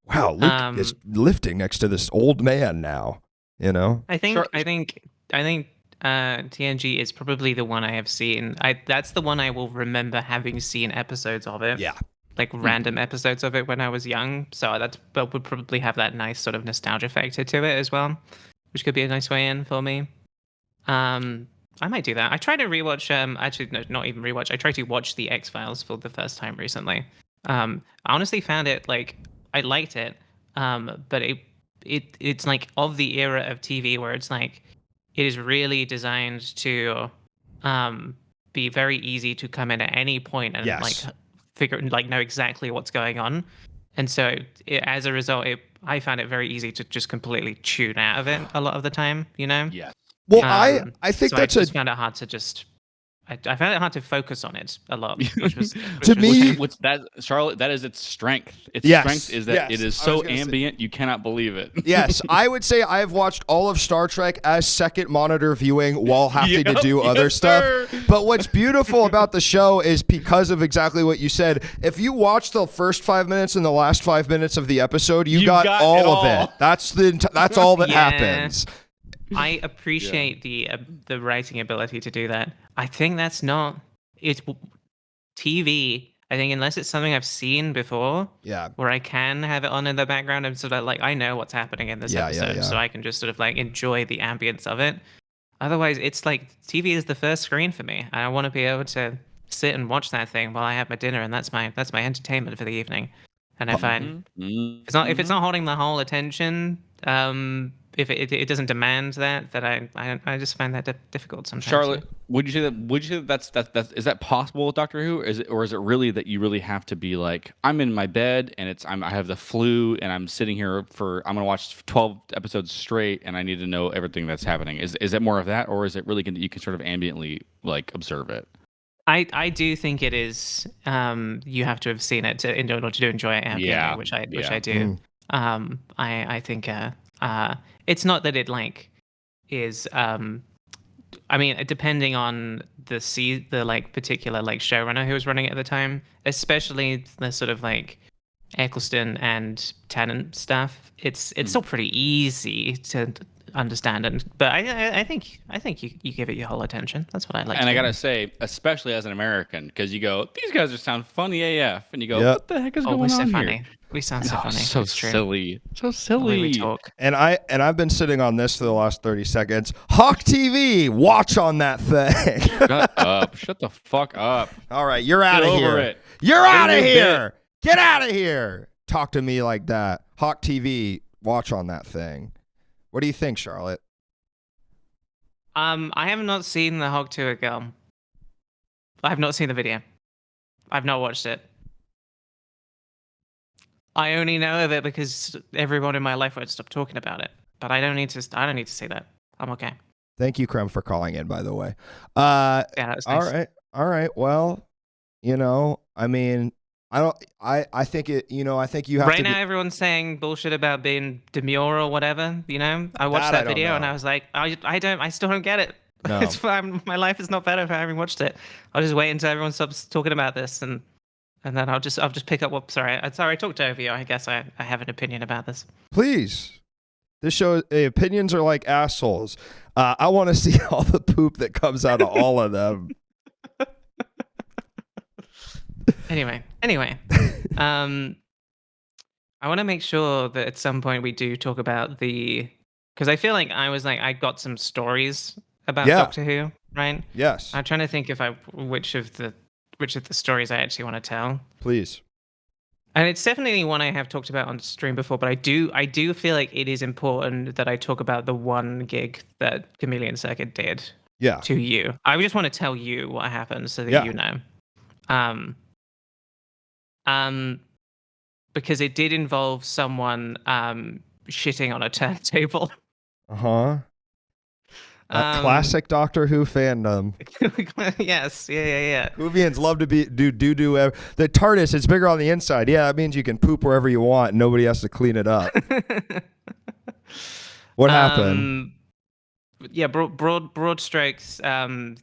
Wow, Luke is lifting next to this old man now. I think TNG is probably the one I have seen. That's the one I will remember having seen episodes of it. Yeah. Random episodes of it when I was young. So that would probably have that nice sort of nostalgia factor to it as well, which could be a nice way in for me. I might do that. I tried to rewatch. Actually, no, not even rewatch. I tried to watch the X-Files for the first time recently. I honestly found it I liked it, but it's of the era of TV where it's it is really designed to be very easy to come in at any point and figure know exactly what's going on. And so as a result, I found it very easy to just completely tune out of it a lot of the time, Yeah. Well, I think so I just found it hard to just I found it hard to focus on it a lot. Charlotte, that is its strength. Its Yes, strength is that it is so ambient, you cannot believe it. Yes, I would say I have watched all of Star Trek as second monitor viewing while having to do other stuff. But what's beautiful about the show is because of exactly what you said. If you watch the first 5 minutes and the last 5 minutes of the episode, you got all of it. That's all that happens. I appreciate the writing ability to do that. I think that's not it's TV. I think unless it's something I've seen before, where I can have it on in the background and sort of I know what's happening in this episode, so I can just sort of enjoy the ambience of it. Otherwise, it's TV is the first screen for me. I want to be able to sit and watch that thing while I have my dinner, and that's my entertainment for the evening. And I find if it's not holding my whole attention, if it doesn't demand that I just find that difficult sometimes. Charlotte, would you say that that's is that possible with Doctor Who? Is it really that you really have to be like, I'm in my bed and I have the flu and I'm sitting here I'm gonna watch 12 episodes straight and I need to know everything that's happening? Is it more of that, or is it really you can sort of ambiently like observe it? I do think it is. You have to have seen it in order to enjoy it ambiently, Yeah, which I yeah. do. I think it's not that it like is. I mean, depending on the like particular like showrunner who was running it at the time, especially the sort of like Eccleston and Tennant stuff, it's still pretty easy to understand. But I think you give it your whole attention. That's what I like. And to I do. gotta say, especially as an American, because you go, these guys just sound funny AF, and you go, Yep. what the heck is Oh, going we're so on funny. here? We sound so Oh, funny. so It's true. silly, so The way we silly. talk. And I've been sitting on this for the last 30 seconds. Hawk TV, watch on that thing. Shut up! Shut the fuck up! All right, you're out of Get here. over it. You're Get out of a new here. Get out of here. Talk to me like that. Hawk TV, watch on that thing. What do you think, Charlotte? I have not seen the Hog Tour Girl. I have not seen the video. I've not watched it. I only know of it because everyone in my life would stop talking about it. But I don't need to. I don't need to see that. I'm okay. Thank you, Krem, for calling in, by the way. Yeah, that's nice. All right. Well, I mean, I think I think you have Right to now, everyone's saying bullshit about being demure or whatever. I watched That I that don't video and know. I was like, I still don't get it. No. It's fine. My life is not better for having watched it. I'll just wait until everyone stops talking about this and then I'll just pick up what. Sorry, I talked over you. I guess I have an opinion about this. Please. This show, opinions are like assholes. I want to see all the poop that comes out of all of them. Anyway, I want to make sure that at some point we do talk about because I feel like I got some stories about Yeah. Doctor Who, right? Yes, I'm trying to think which of the stories I actually want to tell. please. And it's definitely one I have talked about on stream before, but I do feel like it is important that I talk about the one gig that Chameleon Circuit did Yeah. to you. I just want to tell you what happened so that Yeah. you know. Because it did involve someone shitting on a turntable. Uh-huh. Classic Doctor Who fandom. Yes, yeah. Whovians love to do the TARDIS. It's bigger on the inside. Yeah, that means you can poop wherever you want. And nobody has to clean it up. What happened? Yeah, broad strokes. I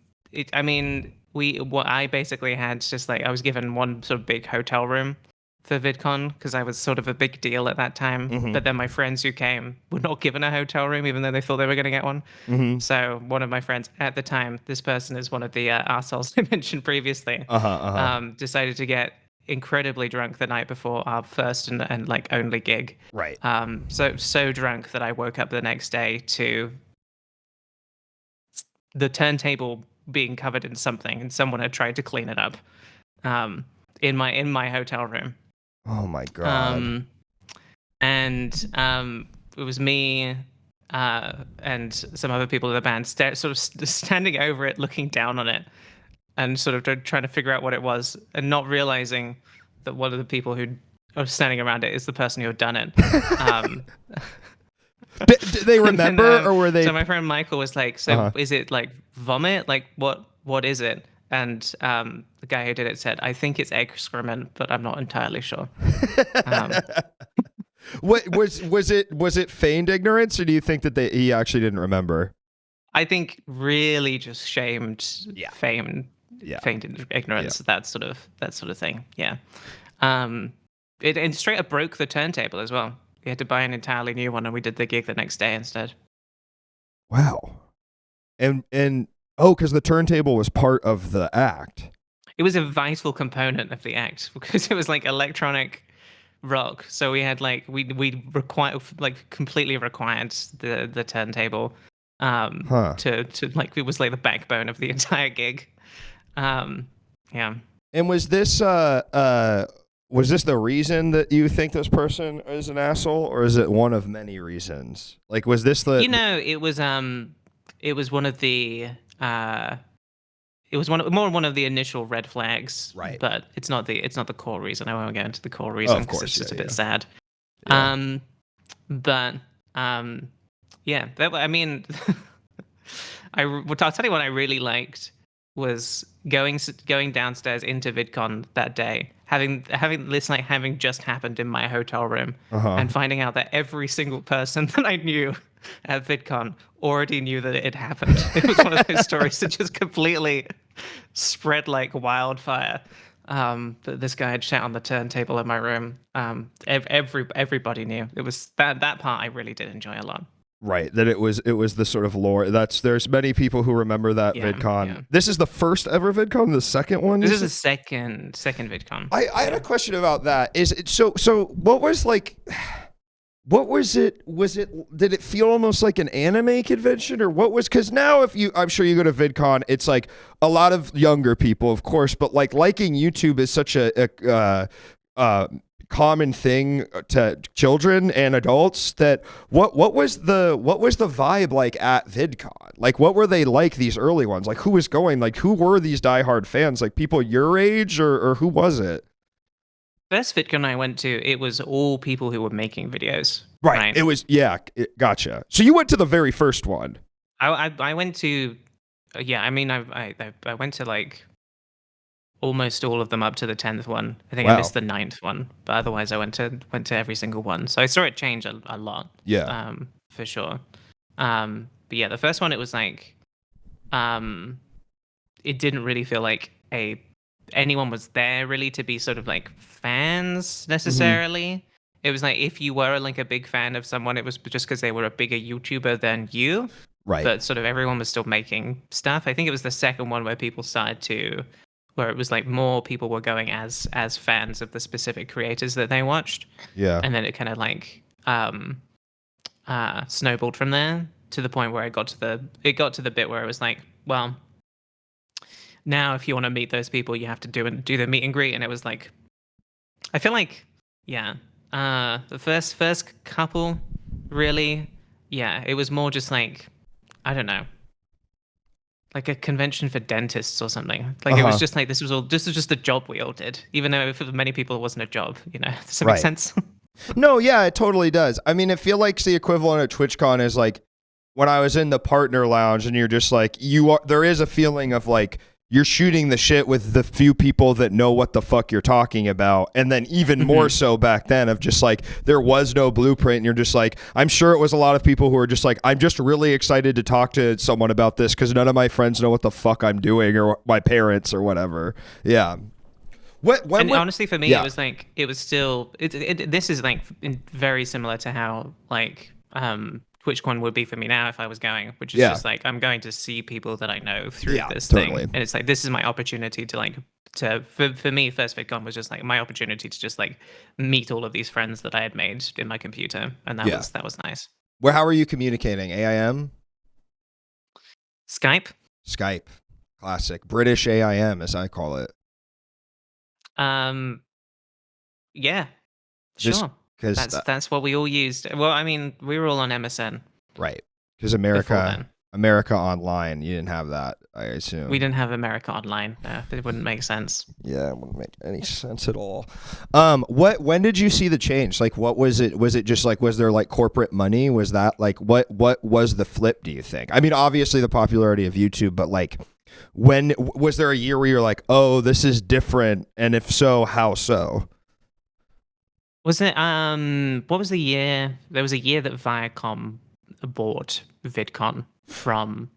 basically had just I was given one sort of big hotel room for VidCon because I was sort of a big deal at that time. Mhm. But then my friends who came were not given a hotel room, even though they thought they were going to get one. Mm-hmm. So one of my friends at the time, this person is one of the arseholes I mentioned previously, decided to get incredibly drunk the night before our first and only gig. Right. So drunk that I woke up the next day to the turntable being covered in something, and someone had tried to clean it up in my hotel room. Oh my god. It was me and some other people in the band standing over it, looking down on it, and sort of trying to figure out what it was, and not realizing that one of the people who are standing around it is the person who had done it. Did they remember, or were they? So my friend Michael was like, "So is it like vomit? Like what is it?" And the guy who did it said, "I think it's excrement, but I'm not entirely sure." What was it feigned ignorance, or do you think that he actually didn't remember? I think really just feigned ignorance, that sort of thing. Yeah. It straight up broke the turntable as well. We had to buy an entirely new one, and we did the gig the next day instead. Wow. And because the turntable was part of the act. It was a vital component of the act because it was like electronic rock. So we had we completely required the turntable to it was like the backbone of the entire gig. Yeah. And was this Was this the reason that you think this person is an asshole, or is it one of many reasons? Like, was this the? It was one of the it was one of the initial red flags, Right. but it's not the core reason. I won't go into the core reason because course, it's just yeah, a bit yeah. sad. Yeah. But yeah, I mean, I'll tell you what I really liked was going downstairs into VidCon that day, having this like having just happened in my hotel room, and finding out that every single person that I knew at VidCon already knew that it had happened. It was one of those stories that just completely spread like wildfire. That this guy had sat on the turntable in my room. Everybody knew. It was that part I really did enjoy a lot. Right, that it was the sort of lore. There's many people who remember that Yeah, VidCon. yeah. This is the first ever VidCon, the second one. This you is the said? second VidCon. I had a question about that. Is it so what was like? What was it? Did it feel almost like an anime convention, or what was? Because now, I'm sure you go to VidCon, it's like a lot of younger people, of course, but like liking YouTube is such a common thing to children and adults. That what was the vibe like at VidCon? Like, what were they like, these early ones? Like, who was going? Like, who were these diehard fans? Like, people your age, or who was it? First VidCon I went to, it was all people who were making videos. Right. It was, gotcha. So you went to the very first one. I went to, yeah. I mean, I went to like almost all of them up to the 10th one. I think I Wow. missed the 9th one, but otherwise I went to every single one. So I saw it change a lot. Yeah. For sure. But yeah, the first one it was like, it didn't really feel like anyone was there really to be sort of like fans necessarily. It was like if you were like a big fan of someone, it was just because they were a bigger YouTuber than you. Right. But sort of everyone was still making stuff. I think it was the second one where people started to, where it was like more people were going as fans of the specific creators that they watched, Yeah. and then it kind of like snowballed from there to the point where it got to the bit where it was like, well, now if you want to meet those people, you have to do the meet and greet, and it was like, I feel like, yeah, the first couple, really, yeah, it was more just like, I don't know, like a convention for dentists or something. Like it was just like this was just a job we all did, even though for many people it wasn't a job. You know, does that make Right. sense? No, yeah, it totally does. I mean, it feel like the equivalent of TwitchCon is like when I was in the partner lounge, and you're just like, there is a feeling of like you're shooting the shit with the few people that know what the fuck you're talking about. And then even more so back then of just like, there was no blueprint. And you're just like, I'm sure it was a lot of people who were just like, I'm just really excited to talk to someone about this because none of my friends know what the fuck I'm doing, or my parents or whatever. Yeah. Honestly, for me, Yeah. it was like, it was still, this is like very similar to how like, TwitchCon would be for me now if I was going, which is just like, I'm going to see people that I know through this totally. thing. And it's like, this is my opportunity to like, for me, first VidCon was just like my opportunity to just like meet all of these friends that I had made in my computer. And that was nice. How are you communicating? AIM? Skype? Skype. Classic. British AIM, as I call it. Yeah, Just sure. 'cause That's what we all used. Well, I mean, we were all on MSN. right. Because Before then. America Online, you didn't have that, I assume. We didn't have America Online. It wouldn't make sense. Yeah, it wouldn't make any sense at all. When did you see the change? Like, what was it? Was it just like, was there like corporate money? Was that like, what was the flip, do you think? I mean, obviously the popularity of YouTube, but like, when was there a year where you're like, oh, this is different? And if so, how so? Was it what was the year? There was a year that Viacom bought VidCon from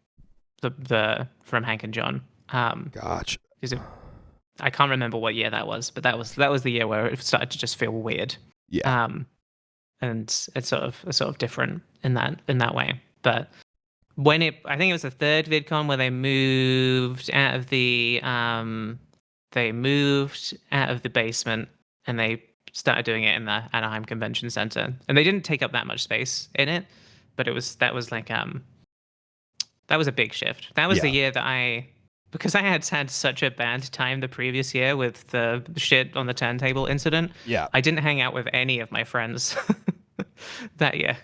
from Hank and John. Gotcha. I can't remember what year that was, but that was the year where it started to just feel weird. Yeah. And it's sort of different in that way. But I think it was the third VidCon where they moved out of the basement and they started doing it in the Anaheim Convention Center, and they didn't take up that much space in it, but that was like that was a big shift. That was the year that I because I had had such a bad time the previous year with the shit on the turntable incident. Yeah. I didn't hang out with any of my friends that year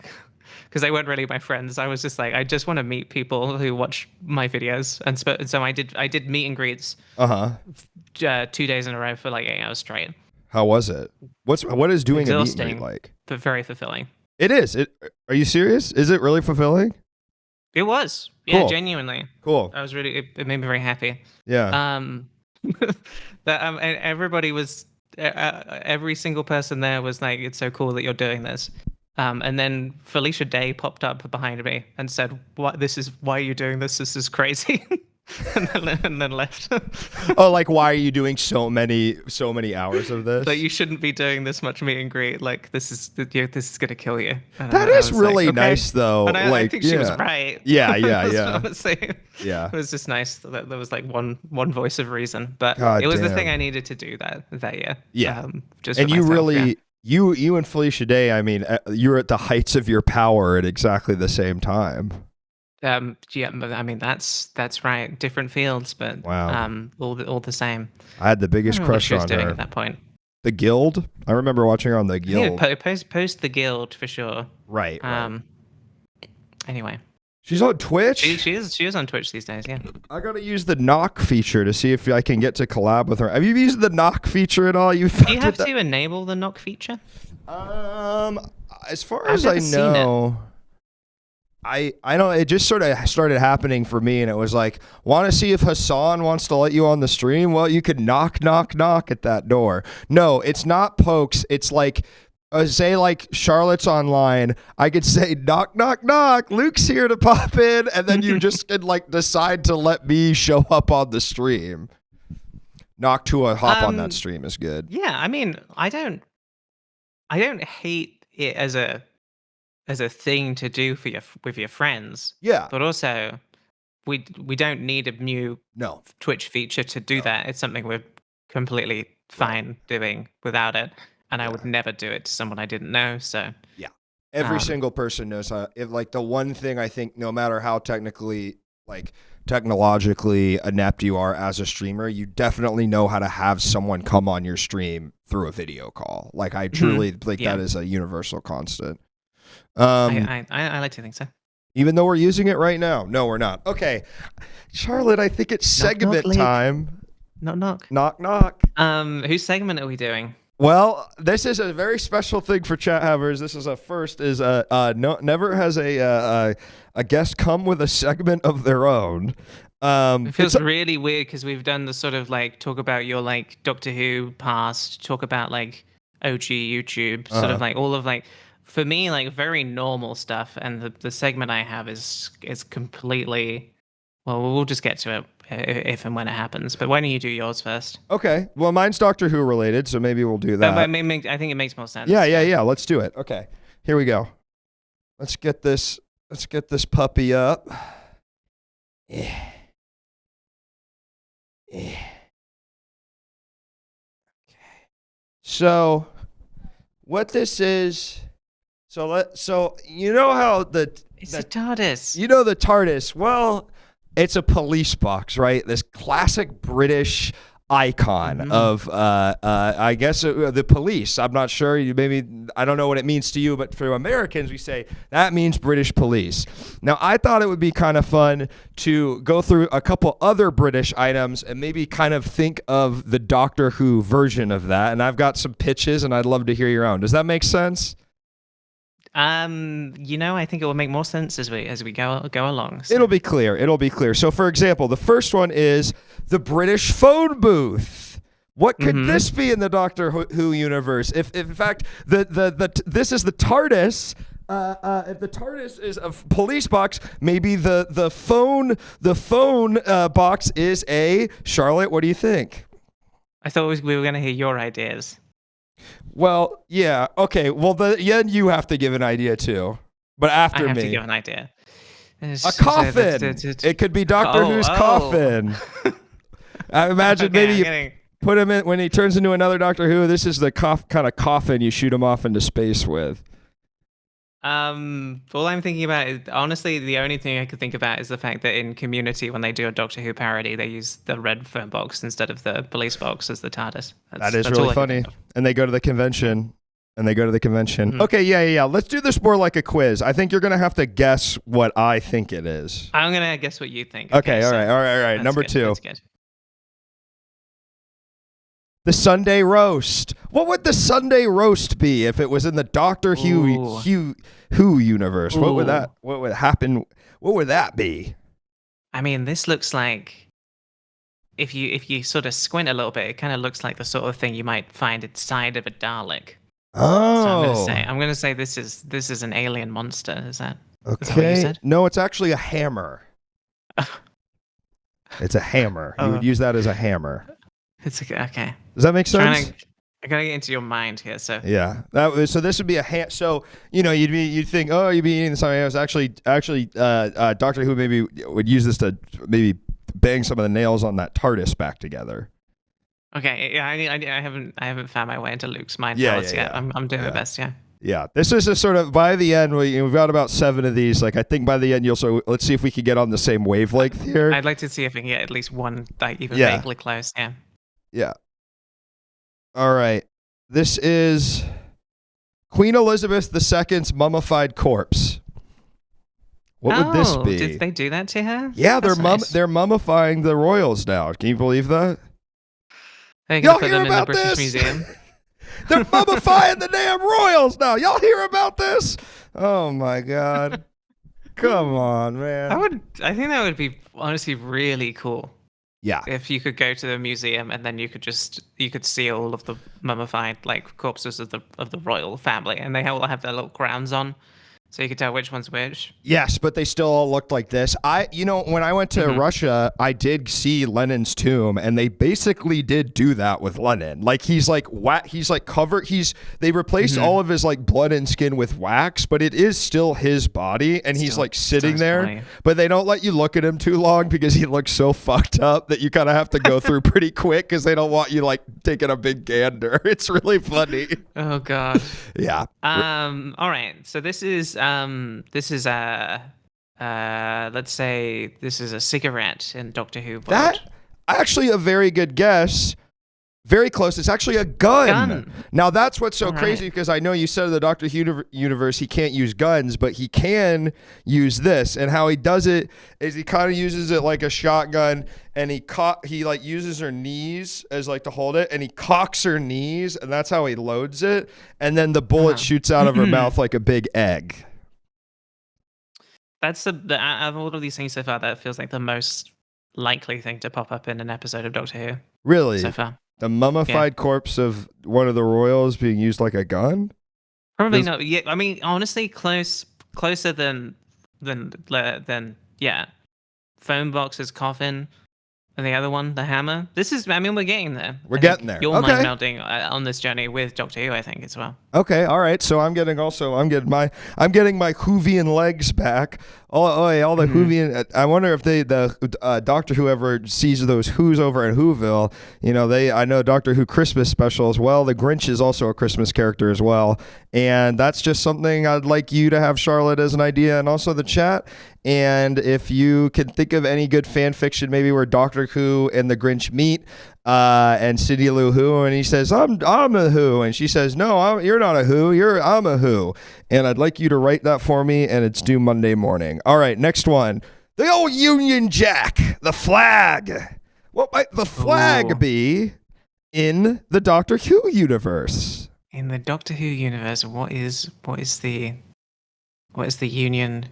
because they weren't really my friends. I was just like, I just want to meet people who watch my videos, and so I did meet and greets 2 days in a row for like 8 hours straight. How was it? What is doing a meet and Exhausting. greet like? But very fulfilling. It is. Are you serious? Is it really fulfilling? It was, yeah, Cool. genuinely. Cool. I was really. It made me very happy. Yeah. That and everybody was. Every single person there was like, "It's so cool that you're doing this." And then Felicia Day popped up behind me and said, "What? Why are you doing this? This is crazy." and then left. Oh, like why are you doing so many hours of this? Like, you shouldn't be doing this much meet and greet. Like, this is gonna kill you. And That I is was like, really okay. nice though. And I like think she was yeah. right. Yeah, That's yeah. what I'm saying. Yeah. It was just nice that there was like one voice of reason, but God it was the damn. thing I needed to do that year. Yeah. Just And for you myself, really you and Felicia Day, I mean, you're at the heights of your power at exactly the same time. yeah, but I mean that's right. Different fields, but Wow. all the same. I had the I biggest don't know what crush she was on doing her. at that point. The Guild. I remember watching her on the Guild. Yeah, post the guild for sure. Right. Anyway, She's on Twitch. she is on Twitch these days. Yeah. I gotta use the knock feature to see if I can get to collab with her. Have you used the knock feature at all? Do you have to enable the knock feature? As far I've as I never seen it. know, I don't. It just sort of started happening for me, and it was like, want to see if Hassan wants to let you on the stream? Well, you could knock at that door. No, it's not pokes. It's like. Say like Charlotte's online, I could say knock, Luke's here to pop in, and then you just could like decide to let me show up on the stream. Knock to a hop on that stream is good. Yeah, I mean, I don't hate it as a thing to do with your friends, Yeah. but also we don't need a new No. Twitch feature to do that. It's something we're completely fine doing without it, and I would never do it to someone I didn't know. So Every single person knows how. If like the one thing I think, no matter how technologically inept you are as a streamer, you definitely know how to have someone come on your stream through a video call. Like I truly think that is a universal constant. I like to think so. Even though we're using it right now. No, we're not. Okay, Charlotte, I think it's Knock, segment knock, Luke. time. Knock. Knock. Whose segment are we doing? Well, this is a very special thing for chat havers. This is a first. Never has a guest come with a segment of their own. It feels really weird because we've done the sort of like talk about your like Doctor Who past, talk about like OG YouTube, sort of like all of like for me like very normal stuff, and the segment I have is completely. Well, we'll just get to it if and when it happens. But why don't you do yours first? Okay. Well, mine's Doctor Who related, so maybe we'll do that. But I think it makes more sense. Yeah. Let's do it. Okay. Here we go. Let's get this puppy up. Yeah. Okay. So, what this is? So you know how It's the TARDIS. You know the TARDIS. Well, it's a police box, right? This classic British icon of, I guess, the police. I'm not sure. I don't know what it means to you, but for Americans, we say that means British police. Now, I thought it would be kind of fun to go through a couple other British items and maybe kind of think of the Doctor Who version of that. And I've got some pitches, and I'd love to hear your own. Does that make sense? I think it will make more sense as we go along. So. It'll be clear. So, for example, the first one is the British phone booth. What could this be in the Doctor Who universe? If in fact this is the TARDIS. If the TARDIS is a police box, maybe the phone box is a Charlotte. What do you think? I thought we were going to hear your ideas. Well, yeah, okay. Well, you have to give an idea too, but after I have me. to give an idea. A coffin. It could be Doctor Who's coffin. I imagine maybe put him in when he turns into another Doctor Who. This is the kind of coffin you shoot him off into space with. All I'm thinking about is honestly the only thing I could think about is the fact that in Community, when they do a Doctor Who parody, they use the red phone box instead of the police box as the TARDIS. That is that's really all I can funny. think of. And they go to the convention. Mhm. Okay, yeah. Let's do this more like a quiz. I think you're gonna have to guess what I think it is. I'm gonna guess what you think. Okay, all so right. that's Number good, 2. That's good. The Sunday roast. What would the Sunday roast be if it was in the Doctor Ooh. Who universe? What would Ooh. that? What would happen? What would that be? I mean, this looks like if you sort of squint a little bit, it kind of looks like the sort of thing you might find inside of a Dalek. Oh, So I'm gonna say this is an alien monster. Is that what you okay. said? No, it's actually a hammer. It's a hammer. You would use that as a hammer. It's okay. Does that make sense? I gotta get into your mind here. So Yeah. So this would be a ham. So you'd think, oh, you'd be eating something else. Actually, Doctor Who maybe would use this to maybe bang some of the nails on that TARDIS back together. okay, yeah, I haven't found my way into Luke's mind Yeah, palace yeah, yet. yeah. I'm doing Yeah. my best. Yeah. Yeah, this is a sort of by the end. We've got about 7 of these. Like I think by the end you'll. So let's see if we can get on the same wavelength here. I'd like to see if we can get at least one like even Yeah. vaguely close. Yeah. Yeah. All right. This is Queen Elizabeth II's mummified corpse. What would this be? Did they do that to her? Yeah, That's nice. they're mummifying the royals now. Can you believe that? Are you Y'all gonna put hear them in the about British this? Museum? They're mummifying the damn royals now. Y'all hear about this? Oh my god. Come on, man. I think that would be honestly really cool Yeah. if you could go to the museum and then you could see all of the mummified like corpses of the royal family, and they all have their little crowns on, so you could tell which one's which. Yes, but they still all looked like this. When I went to Russia, I did see Lenin's tomb, and they basically did do that with Lenin. Like he's like covered. They replaced all of his like blood and skin with wax, but it is still his body, and he's like sitting there. funny. But they don't let you look at him too long because he looks so fucked up that you kind of have to go through pretty quick because they don't want you like taking a big gander. It's really funny. Oh god. Yeah. All right. So this is let's say this is a cigarette in Doctor Who. That actually a very good guess. Very close. It's actually a gun. Now that's what's so All crazy right. because I know you said in the Doctor Who universe he can't use guns, but he can use this. And how he does it is he kind of uses it like a shotgun, and he like uses her knees as like to hold it, and he cocks her knees, and that's how he loads it. And then the bullet shoots out of her mouth like a big egg. That's out of all of these things so far, that feels like the most likely thing to pop up in an episode of Doctor Who Really? so far. The mummified corpse of one of the royals being used like a gun? Probably Does- not. Yeah, I mean, honestly, closer than yeah. Phone box's coffin, and the other one, the hammer. I mean, we're getting there. We're I getting think there. You're Okay. mind melding on this journey with Doctor Who, I think, as well. Okay, all right. So I'm getting my Whovian legs back. All the Whovian. I wonder if the Doctor Who ever sees those Who's over in Whoville. I know Doctor Who Christmas special as well. The Grinch is also a Christmas character as well, and that's just something I'd like you to have, Charlotte, as an idea, and also the chat. And if you can think of any good fan fiction, maybe where Doctor Who and the Grinch meet, and Cindy Lou Who, and he says, I'm a Who, and she says, no, you're not a Who, I'm a Who. And I'd like you to write that for me, and it's due Monday morning. All right, next one. The old Union Jack, the flag. What might the flag be in the Doctor Who universe? In the Doctor Who universe, what is the Union?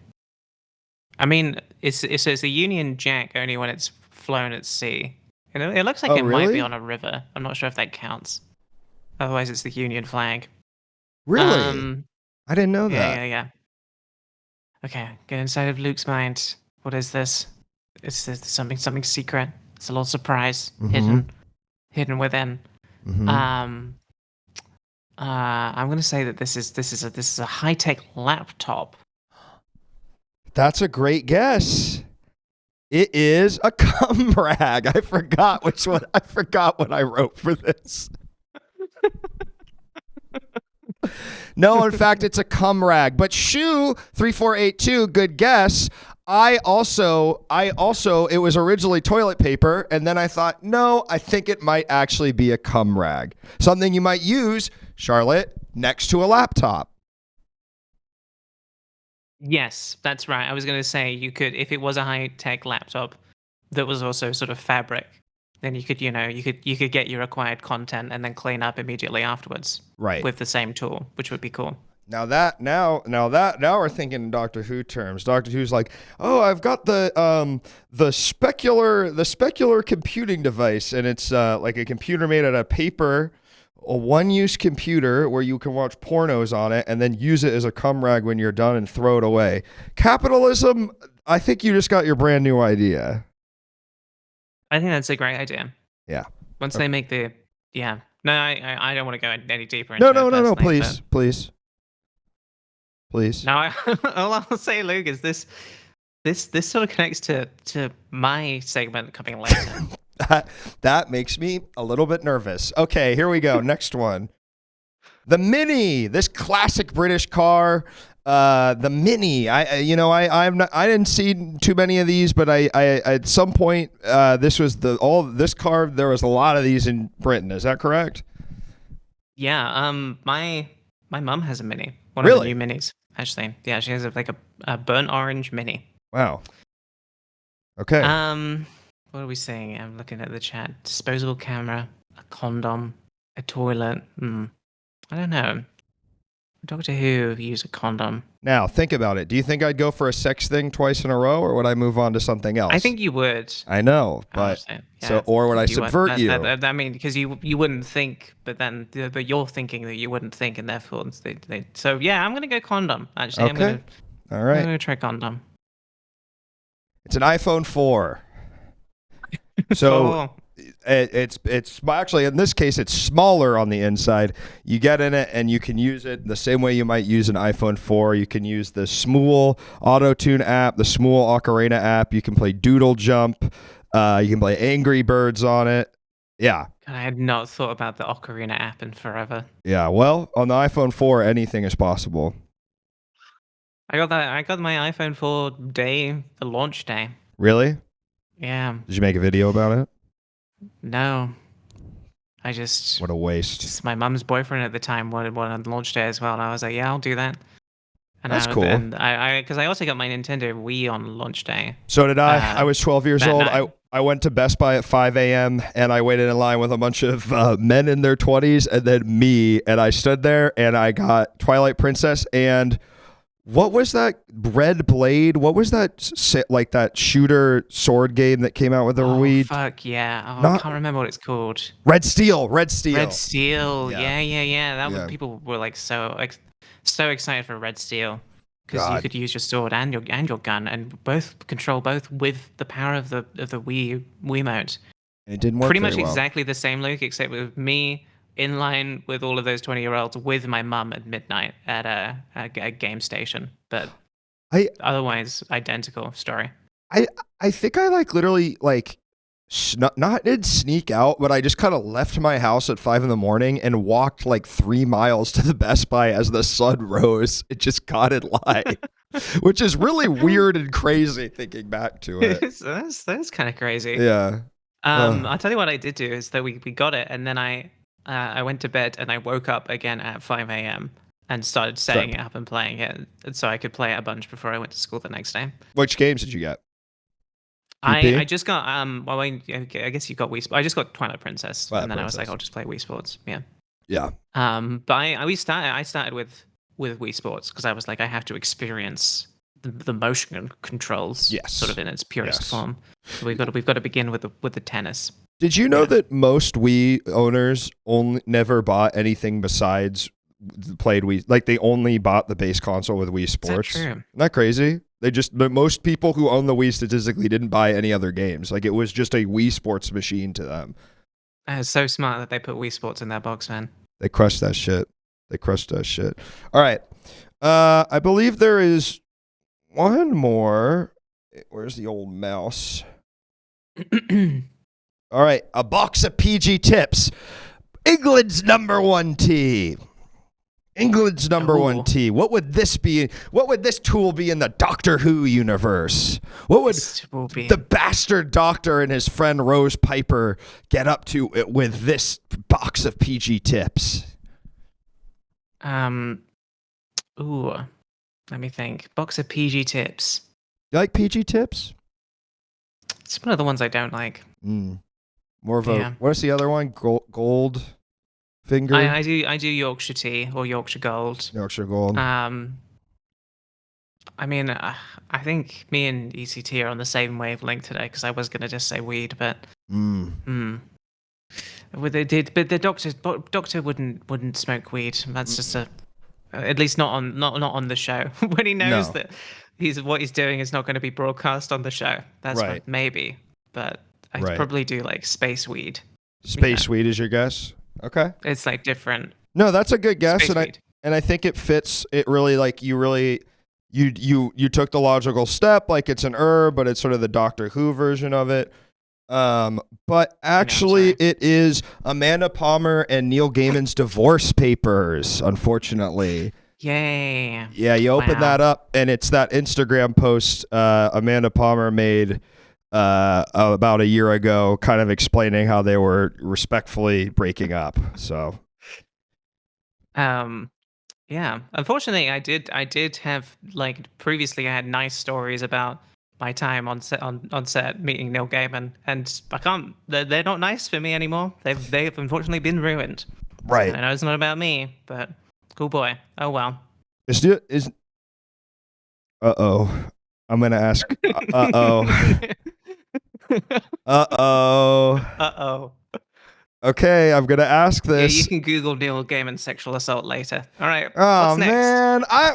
I mean, it's a Union Jack only when it's flown at sea. It looks like Oh, it might really? be on a river. I'm not sure if that counts. Otherwise, it's the Union flag. Really? I didn't know that. Yeah. Okay, get inside of Luke's mind. What is this? Is this something secret? It's a little surprise hidden within. Mhm. I'm gonna say that this is a high-tech laptop. That's a great guess. It is a cum rag. I forgot what I wrote for this. No, in fact, it's a cum rag. But Shoe3482, good guess. I also, it was originally toilet paper, and then I thought, no, I think it might actually be a cum rag. Something you might use, Charlotte, next to a laptop. Yes, that's right. I was going to say you could, if it was a high-tech laptop that was also sort of fabric, then you could, you could get your required content and then clean up immediately afterwards. Right. With the same tool, which would be cool. Now we're thinking in Doctor Who terms. Doctor Who's like, oh, I've got the specular computing device, and it's like a computer made out of paper, a one-use computer where you can watch pornos on it and then use it as a cum rag when you're done and throw it away. Capitalism. I think you just got your brand new idea. I think that's a great idea. Yeah. Once they make the, yeah. No, I don't want to go any deeper into No, it. please. No, all I'll say, Luke, is this sort of connects to my segment coming later. That makes me a little bit nervous. Okay, here we go. Next one. The Mini, this classic British car. The Mini. I didn't see too many of these, but I at some point this car. There was a lot of these in Britain. Is that correct? Yeah. My mum has a Mini. One Really? of the new Minis, actually. Yeah, she has a burnt orange Mini. Wow. Okay. What are we saying? I'm looking at the chat. Disposable camera, a condom, a toilet. I don't know. Doctor Who use a condom. Now, think about it. Do you think I'd go for a sex thing twice in a row, or would I move on to something else? I think you would. I know, but or would I subvert you? I mean, because you wouldn't think, but then but you're thinking that you wouldn't think, and therefore they. So yeah, I'm gonna go condom. Actually, Okay. All right. I'm gonna try condom. It's an iPhone 4. So. Oh. It's actually, in this case, it's smaller on the inside. You get in it and you can use it the same way you might use an iPhone 4. You can use the Smool Auto-Tune app, the Smool Ocarina app. You can play Doodle Jump. You can play Angry Birds on it. Yeah. I had not thought about the Ocarina app in forever. Yeah. Well, on the iPhone 4, anything is possible. I got my iPhone 4 the launch day. Really? Yeah. Did you make a video about it? No. I just... What a waste. My mum's boyfriend at the time wanted one on launch day as well, and I was like, yeah, I'll do that. And That's cool. And because I also got my Nintendo Wii on launch day. So did I. I was 12 years old. night. I went to Best Buy at 5 a.m. and I waited in line with a bunch of men in their 20s and then me. And I stood there and I got Twilight Princess and... What was that Red Blade? What was that like that shooter sword game that came out with the Wii? Fuck yeah! I can't remember what it's called. Red Steel. Red Steel. Yeah. Yeah. People were like so excited for Red Steel because you could use your sword and your gun and control both with the power of the Wii Wiimote. It didn't work pretty much very well. exactly the same, Luke, except with me in line with all of those 20-year-olds with my mum at midnight at a game station, but otherwise identical story. I think I literally didn't sneak out, but I just kind of left my house at 5 a.m. and walked 3 miles to the Best Buy as the sun rose. It just got in line, which is really weird and crazy thinking back to it. That's kind of crazy. Yeah. I'll tell you what I did do is that we got it, and then I went to bed and I woke up again at 5 a.m. and started setting it up and playing it, so I could play it a bunch before I went to school the next day. Which games did you get? I just got I guess you got Wii. I just got Twilight Princess, and then I was like, I'll just play Wii Sports. Yeah. Yeah. But I started with Wii Sports because I was like, I have to experience the motion controls, sort of in its purest form. So we've got to begin with the tennis. Did you know that most Wii owners never bought anything besides played Wii? Like they only bought the base console with Wii Sports. Is that true? Isn't that crazy? Most people who own the Wii statistically didn't buy any other games. Like it was just a Wii Sports machine to them. It's so smart that they put Wii Sports in their box, man. They crushed that shit. All right. I believe there is one more. Where's the old mouse? All right, a box of PG tips. England's #1 tea. England's number one Ooh. tea. What would this be? What would this tool be in the Doctor Who universe? What would This will be the bastard doctor and his friend Rose Piper get up to with this box of PG tips? Ooh, let me think. Box of PG tips. You like PG tips? It's one of the ones I don't like. More of Yeah. a. What's the other one? Gold finger. I do Yorkshire tea or Yorkshire Gold. Yorkshire Gold. I mean, I think me and ECT are on the same wavelength today because I was gonna just say weed, but well, they did, but the doctor wouldn't smoke weed. That's just at least not on the show when he knows No. that what he's doing is not going to be broadcast on the show. That's Right. what, maybe, but I'd Right. probably do like space weed. Space weed is your guess? Okay. It's like different. No, that's a good guess, Space weed. and I think it fits. It really you took the logical step, like it's an herb, but it's sort of the Doctor Who version of it. But actually, sorry. it is Amanda Palmer and Neil Gaiman's divorce papers. Unfortunately, Yay. yeah, you open Wow. that up, and it's that Instagram post Amanda Palmer made about a year ago, kind of explaining how they were respectfully breaking up. So. Yeah. Unfortunately, I did have like previously I had nice stories about my time on set meeting Neil Gaiman, and I can't. They're not nice for me anymore. They've unfortunately been ruined. Right. I know it's not about me, but cool boy. Oh well. Is uh-oh. I'm going to ask uh-oh. Uh-oh. Uh-oh. Okay, I'm going to ask Yeah, this. you can Google Neil Gaiman sexual assault later. All right. Oh What's next? man, I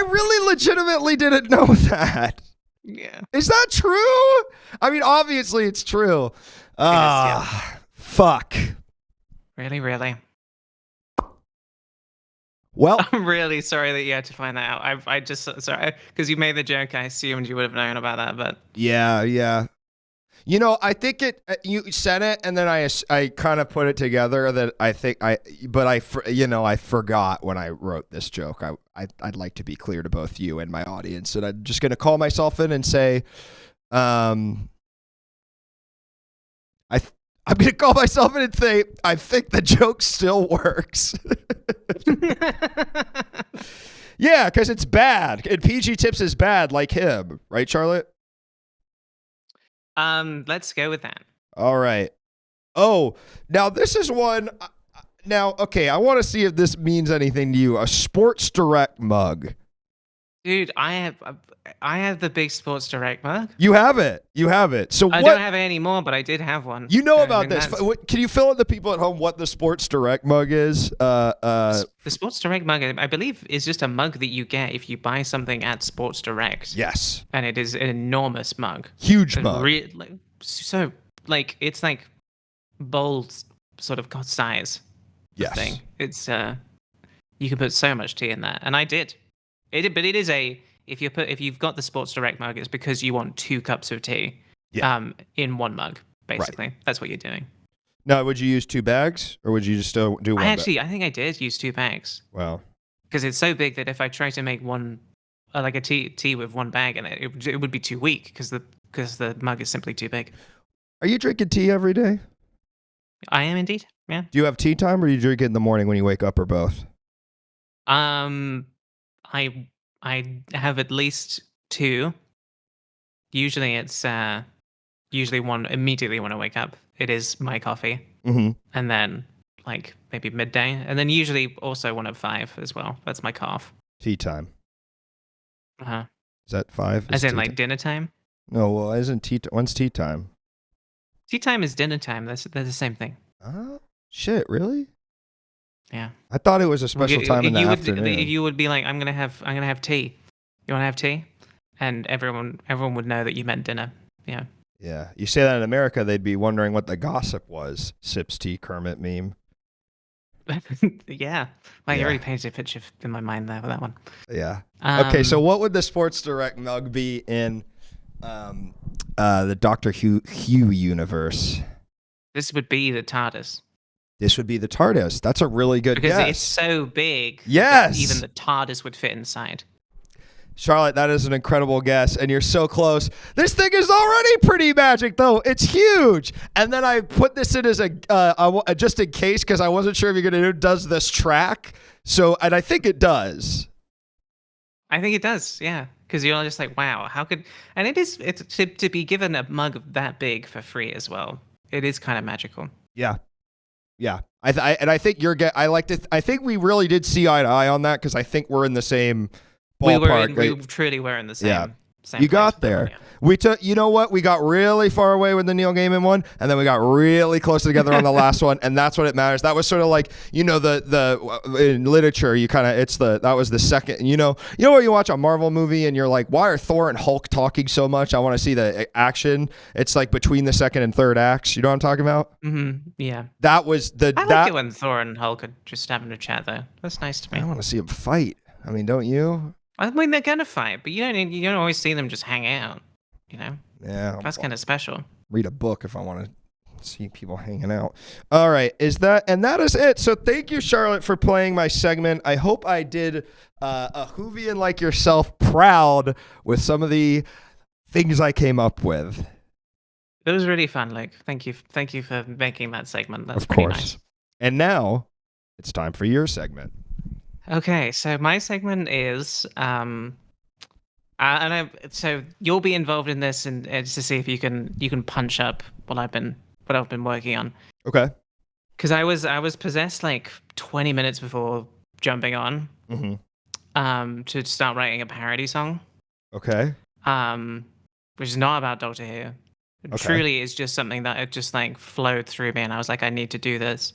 really legitimately didn't know that. Yeah. Is that true? I mean, obviously it's true. Fuck. Really, really. Well, I'm really sorry that you had to find that out. I just sorry because you made the joke. I assumed you would have known about that, but yeah. You know, I think you said it, and then I kind of put it together that I forgot when I wrote this joke. I'd like to be clear to both you and my audience, and I'm just gonna call myself in and say, I'm gonna call myself in and say I think the joke still works. Yeah, because it's bad, and PG Tips is bad, like him, right, Charlotte? Let's go with that. All right. Oh, now this is one. Now, okay, I want to see if this means anything to you. A Sports Direct mug. Dude, I have the big Sports Direct mug. You have it. So I what? don't have it anymore, but I did have one. You know I about mean, this? that's- Can you fill in the people at home what the Sports Direct mug is? The Sports Direct mug, I believe, is just a mug that you get if you buy something at Sports Direct. Yes, And it is an enormous mug. huge It's mug. So, like, it's like bowl sort of size Yes. thing. It's you can put so much tea in that, and I did. But it is if you've got the Sports Direct mug, it's because you want 2 cups of tea, Yeah. in one mug. Basically, that's what you're doing. Now, would you use 2 bags, or would you just do one? I think I did use 2 bags Wow. because it's so big that if I try to make one, like a tea with 1 bag in it, it would be too weak because the mug is simply too big. Are you drinking tea every day? I am indeed. Yeah. Do you have tea time, or do you drink it in the morning when you wake up, or both? I have at least 2. Usually it's usually one immediately when I wake up. It is my coffee, Mm-hmm. and then like maybe midday, and then usually also one at 5 as well. That's my cough. Tea time. Uh-huh. Is that 5? As Is in tea like time? dinner time. No, well, isn't tea? When's tea time? Tea time is dinner time. They're the same thing. Oh, shit! Really? Yeah. I thought it was a special time in the afternoon. You would be like, I'm gonna have tea. You want to have tea? And everyone would know that you meant dinner. Yeah. Yeah, you say that in America, they'd be wondering what the gossip was. Sips tea, Kermit meme. Yeah. Well, you Yeah. already painted a picture in my mind there with that one. Yeah. Okay, Um, so what would the Sports Direct mug be in the Doctor Who universe? This would be the TARDIS. This would be the TARDIS. That's a really good Because guess. it's so big Yes. that even the TARDIS would fit inside. Charlotte, that is an incredible guess, and you're so close. This thing is already pretty magic, though. It's huge. And then I put this in as just in case, because I wasn't sure if you're going to do, does this track? So, and I think it does. I think it does, yeah. Because you're just like, wow, how could... And it's to be given a mug that big for free as well. It is kind of magical. Yeah. Yeah. I think you're I think we really did see eye to eye on that, because I think we're in the same ballpark. We truly were in the same. Yeah. Same You place got with that one, there. yeah. We took, you know what? We got really far away with the Neil Gaiman one, and then we got really close together on the last one, and that's what it matters. That was sort of like, you know, the in literature, you kind of that was the second. You know where you watch a Marvel movie and you're like, why are Thor and Hulk talking so much? I want to see the action. It's like between the second and third acts. You know what I'm talking about? Mm-hmm. Yeah. That was I like it when Thor and Hulk are just having a chat, though. That's nice to me. I want to see them fight. I mean, don't you? I mean, they're gonna fight, but you don't always see them just hang out. You know, Yeah. that's kind of special. Read a book if I want to see people hanging out. All right, that is it. So thank you, Charlotte, for playing my segment. I hope I did a Whovian like yourself proud with some of the things I came up with. It was really fun, Luke. Thank you for making that segment. That's Of pretty course. nice. And now it's time for your segment. Okay, so my segment is so you'll be involved in this, and just to see if you can punch up what I've been working on. Okay. Because I was possessed like 20 minutes before jumping on, to start writing a parody song, Okay. which is not about Doctor Who. It Okay. truly is just something that it just like flowed through me, and I was like, I need to do this.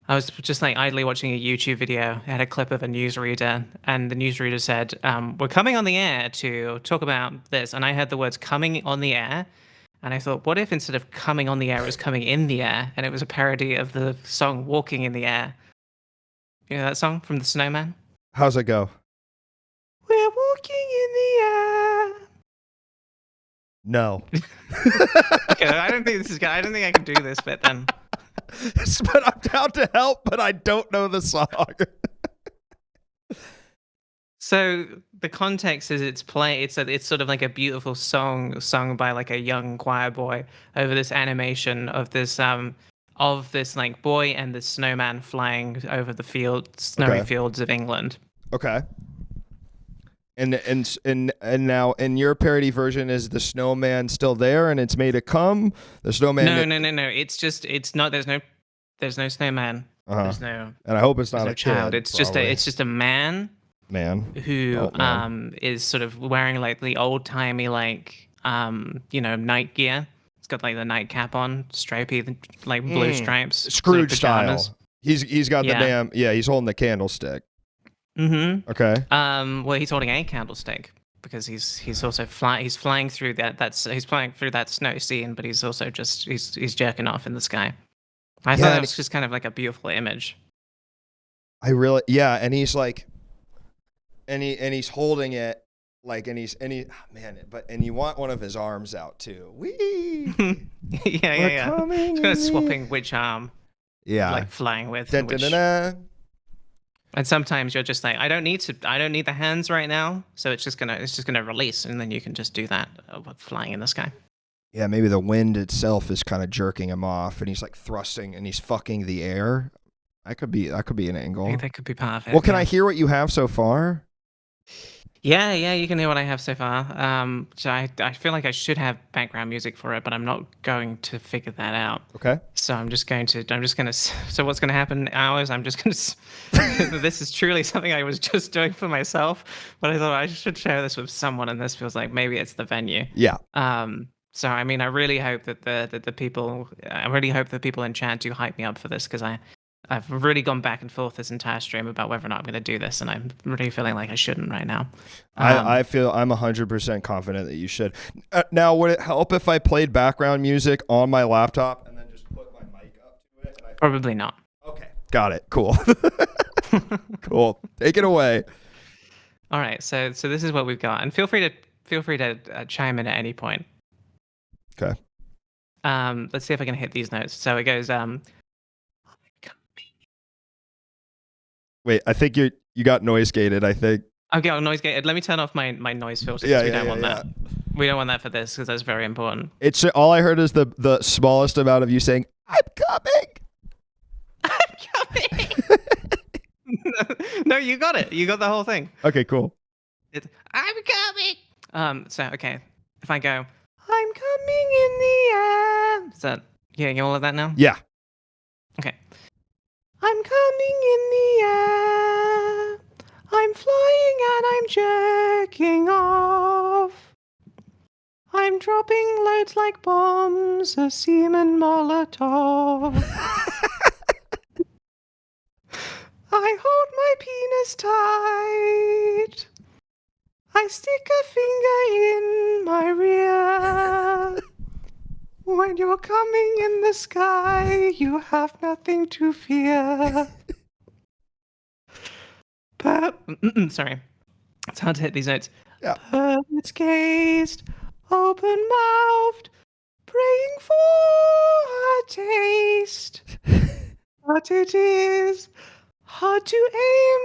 I was just like idly watching a YouTube video. It had a clip of a newsreader, and the newsreader said, "We're coming on the air to talk about this." And I heard the words "coming on the air," and I thought, what if instead of coming on the air, it was coming in the air, and it was a parody of the song "Walking in the Air." You know that song from the Snowman? How's it go? We're walking in the air. No. Okay, I don't think I don't think I can do this bit then. But I'm down to help, but I don't know the song. So the context is it's sort of like a beautiful song sung by like a young choir boy over this animation of this like boy and the snowman flying over the snowy fields of England. Okay. And now in your parody version, is the snowman still there and it's made to come? The snowman. No. It's not. There's no snowman. There's no. And I hope it's not no a child. kid, It's probably. just a man who Oh, man. is sort of wearing like the old timey like night gear. It's got like the nightcap on, stripy, like blue stripes, sort of Scrooge style. pajamas. He's got Yeah. he's holding the candlestick. Mm-hmm. Okay. Well, he's holding a candlestick because he's also flying through he's flying through that snow scene, but he's also just he's jerking off in the sky. I thought that was just kind of like a beautiful image. And he's like, and he's holding it like, and you want one of his arms out too. Wee. yeah. Coming Kind of swapping which arm, Yeah. like flying with. Dun, And, dun, which, dun, dun. and sometimes you're just like, I don't need the hands right now, so it's just gonna release, and then you can just do that flying in the sky. Yeah, maybe the wind itself is kind of jerking him off, and he's like thrusting, and he's fucking the air. That could be an I angle. think that could be part of it. Well, can yeah. I hear what you have so far? Yeah, you can hear what I have so far. So I feel like I should have background music for it, but I'm not going to figure that out. Okay. So so what's going to happen now is I'm just going to, this is truly something I was just doing for myself, but I thought I should share this with someone, and this feels like maybe it's the venue. Yeah. So I mean, I really hope that the people in chat do hype me up for this, because I've really gone back and forth this entire stream about whether or not I'm going to do this, and I'm really feeling like I shouldn't right now. I feel I'm 100% confident that you should. Now, would it help if I played background music on my laptop and then just put my mic up to it? Probably not. Okay. Got it. Cool. Cool. Take it away. All right, so this is what we've got, and feel free to chime in at any point. Okay. Let's see if I can hit these notes. So it goes, Wait, I think you got noise gated. I think. Okay, noise gated. Let me turn off my noise filter. Yeah, We yeah, don't yeah, want yeah. that. We don't want that for this because that's very important. It's all I heard is the smallest amount of you saying, "I'm coming." I'm coming. No, you got it. You got the whole thing. Okay, cool. I'm coming. So okay, if I go, I'm coming in the air. Is that you getting all of that now? Yeah. Okay. I'm coming in the air. I'm flying and I'm jerking off. I'm dropping loads like bombs, a semen Molotov. I hold my penis tight. I stick a finger in my rear. When you're coming in the sky, you have nothing to fear. Sorry. It's hard to hit these notes. Yeah. Birds gazed, open-mouthed, praying for a taste. But it is hard to aim,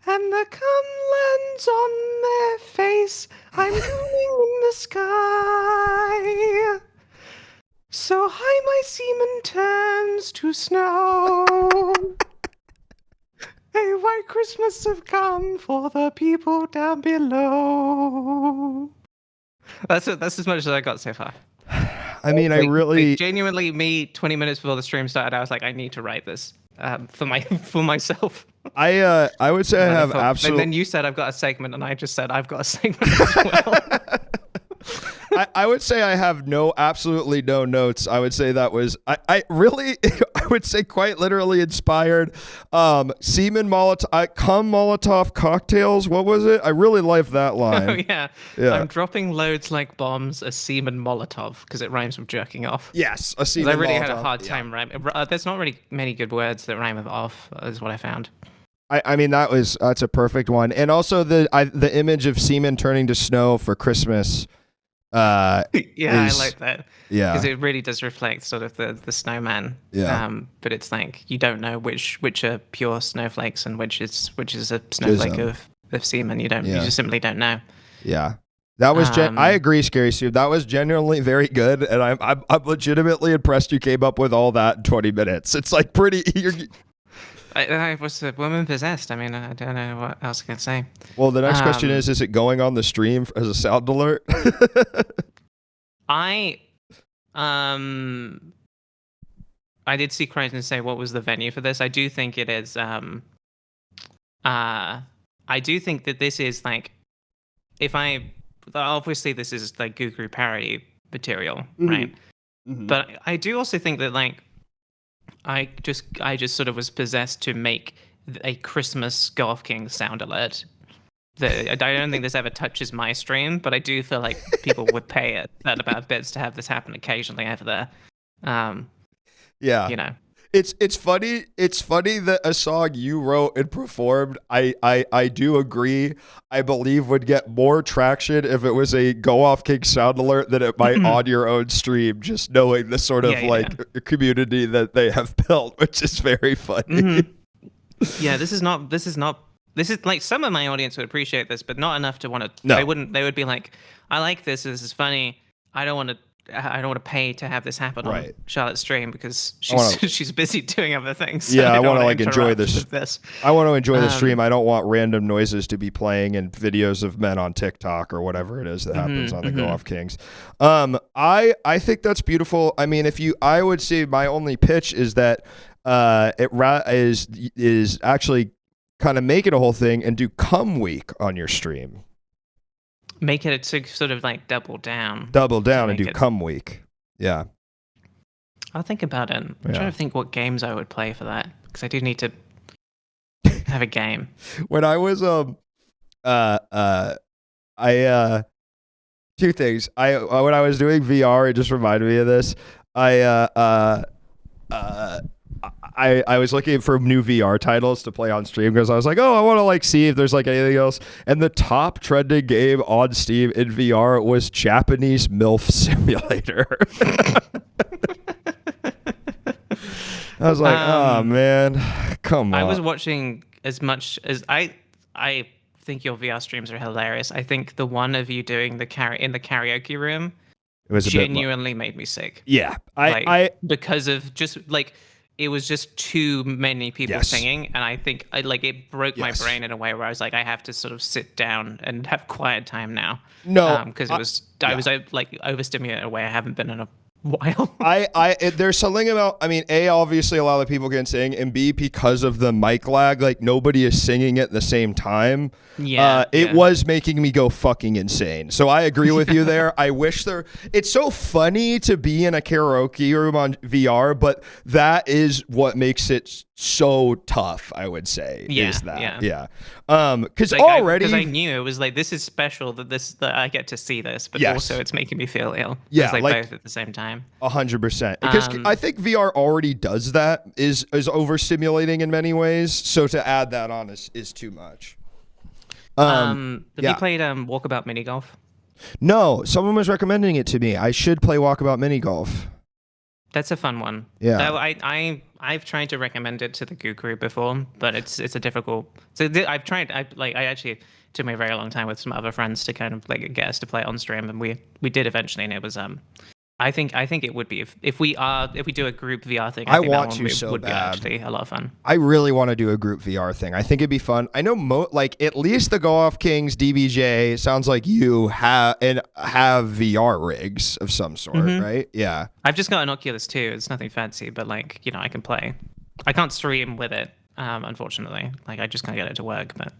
and the cum lands on their face. I'm coming in the sky. So high my semen turns to snow. A white Christmas have come for the people down below. That's as much as I got so far. I mean, I really. Genuinely, me 20 minutes before the stream started, I was like, I need to write this for myself. I would say I And have thought- absolute. And then you said I've got a segment, and I just said I've got a segment as well. I would say I have absolutely no notes. I would say that was I really I would say quite literally inspired. Semen Molotov, cum Molotov cocktails. What was it? I really liked that line. Oh yeah. Yeah. I'm dropping loads like bombs, a semen Molotov, because it rhymes with jerking off. Yes, a 'Cause semen I really Molotov. had a hard Yeah. time rhyming. There's not really many good words that rhyme with off, is what I found. I mean that's a perfect one, and also the image of semen turning to snow for Christmas. Yeah, I Is- like that. Yeah, Because it really does reflect sort of the snowman. Yeah. But it's like you don't know which are pure snowflakes and which is a snowflake Jism. of semen. You Yeah. just simply don't know. yeah. That was I Um, agree, Scary Sue. That was genuinely very good, and I'm legitimately impressed you came up with all that in 20 minutes. It's like pretty. I was the woman possessed. I mean, I don't know what else I can say. Well, the next question Um, is it going on the stream as a sound alert? I did see Crichton say what was the venue for this. I do think it is I do think that this is like obviously this is like Goo parody material, right? But I do also think that like I just sort of was possessed to make a Christmas Golf King sound alert. I don't think this ever touches my stream, but I do feel like people would pay it at about bits to have this happen occasionally over there. Yeah. You know. It's funny that a song you wrote and performed, I do agree, I believe would get more traction if it was a Go Off King sound alert than it might on your own stream, just knowing the sort of community that they have built, which is very funny. Yeah, this is like some of my audience would appreciate this, but not enough to want to. No. They would be like, I like this. This is funny. I don't want to pay to have this happen on Right. Charlotte's stream because wanna- she's busy doing other things. Yeah, I don't wanna, wanna like, enjoy interrupt this. with this. I want to enjoy the stream. I don't want random noises to be playing and videos of men on TikTok or whatever it is that happens on the Go Off Kings. I think that's beautiful. I mean, I would say my only pitch is that is actually kind of make it a whole thing and do Cum Week on your stream. Make it to sort of like double down. Double down and make do it- Cum Week. Yeah. I'll think about it. I'm Yeah. trying to think what games I would play for that because I do need to have a game. When I was two things. When I was doing VR, it just reminded me of this. I was looking for new VR titles to play on Steam because I was like, oh, I want to like see if there's like anything else. And the top trending game on Steam in VR was Japanese MILF Simulator. I was like, oh man, come on. I was watching as much as I think your VR streams are hilarious. I think the one of you doing in the karaoke room It was a bit. genuinely made me sick. Yeah, Because of just like it was just too many people Yes. singing, and I think it broke my Yes. brain in a way where I was like, I have to sort of sit down and have quiet time now. No, because I- I was like overstimulated in a way I haven't been in a while. there's something about, I mean, A, obviously a lot of people can sing, and B, because of the mic lag, like nobody is singing at the same time. It was making me go fucking insane. So I agree with you there. I wish it's so funny to be in a karaoke room on VR, but that is what makes it so tough, I would say. Is that. Yeah. Because because I knew it was like, this is special that I get to see this, but Yes. also it's making me feel ill. Yeah, It's like like- both at the same time. 100%. Because I think VR already does that, is overstimulating in many ways. So to add that on is too much. Have yeah. you played Walkabout Mini Golf? No, someone was recommending it to me. I should play Walkabout Mini Golf. That's a fun one. Yeah. Though I've tried to recommend it to the Goo Crew before, but it's a difficult. So I've tried. I actually took me a very long time with some other friends to kind of like get us to play it on stream, and we did eventually, and it was I think it would be if we do a group VR thing. I think want that to one so would be bad. actually a lot of fun. I really want to do a group VR thing. I think it'd be fun. I know like at least the Go Off Kings DBJ sounds like you have VR rigs of some sort, right? Yeah. I've just got an Oculus too. It's nothing fancy, but like I can play. I can't stream with it, unfortunately. Like I just can't get it to work. But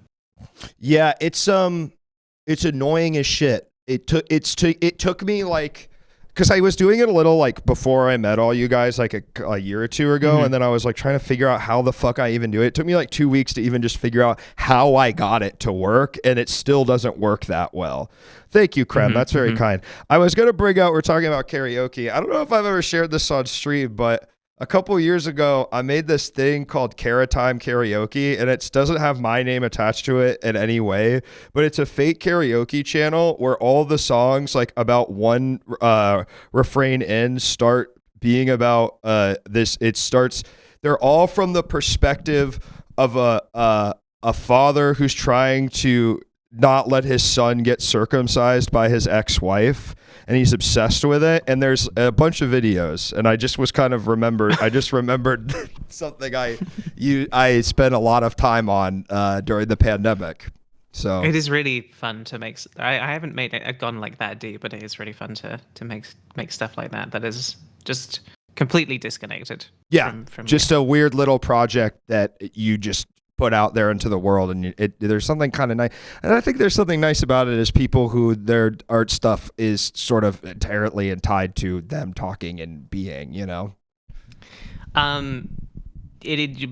Yeah, it's annoying as shit. It took me like, because I was doing it a little like before I met all you guys like a year or two ago, and then I was like trying to figure out how the fuck I even do it. It took me like 2 weeks to even just figure out how I got it to work, and it still doesn't work that well. Thank you, Krem. That's very kind. I was gonna bring out, we're talking about karaoke. I don't know if I've ever shared this on stream, but a couple years ago, I made this thing called Time Karaoke, and it doesn't have my name attached to it in any way, but it's a fake karaoke channel where all the songs, like about one refrain in, start being about this. It starts, they're all from the perspective of a father who's trying to not let his son get circumcised by his ex-wife, and he's obsessed with it. And there's a bunch of videos, and I just remembered something I spent a lot of time on during the pandemic. So it is really fun to make. I haven't gone like that deep, but it is really fun to make stuff like that. That is just completely disconnected. Yeah, from just a weird little project that you just put out there into the world, and there's something kind of nice. And I think there's something nice about it is people who their art stuff is sort of inherently tied to them talking and being, It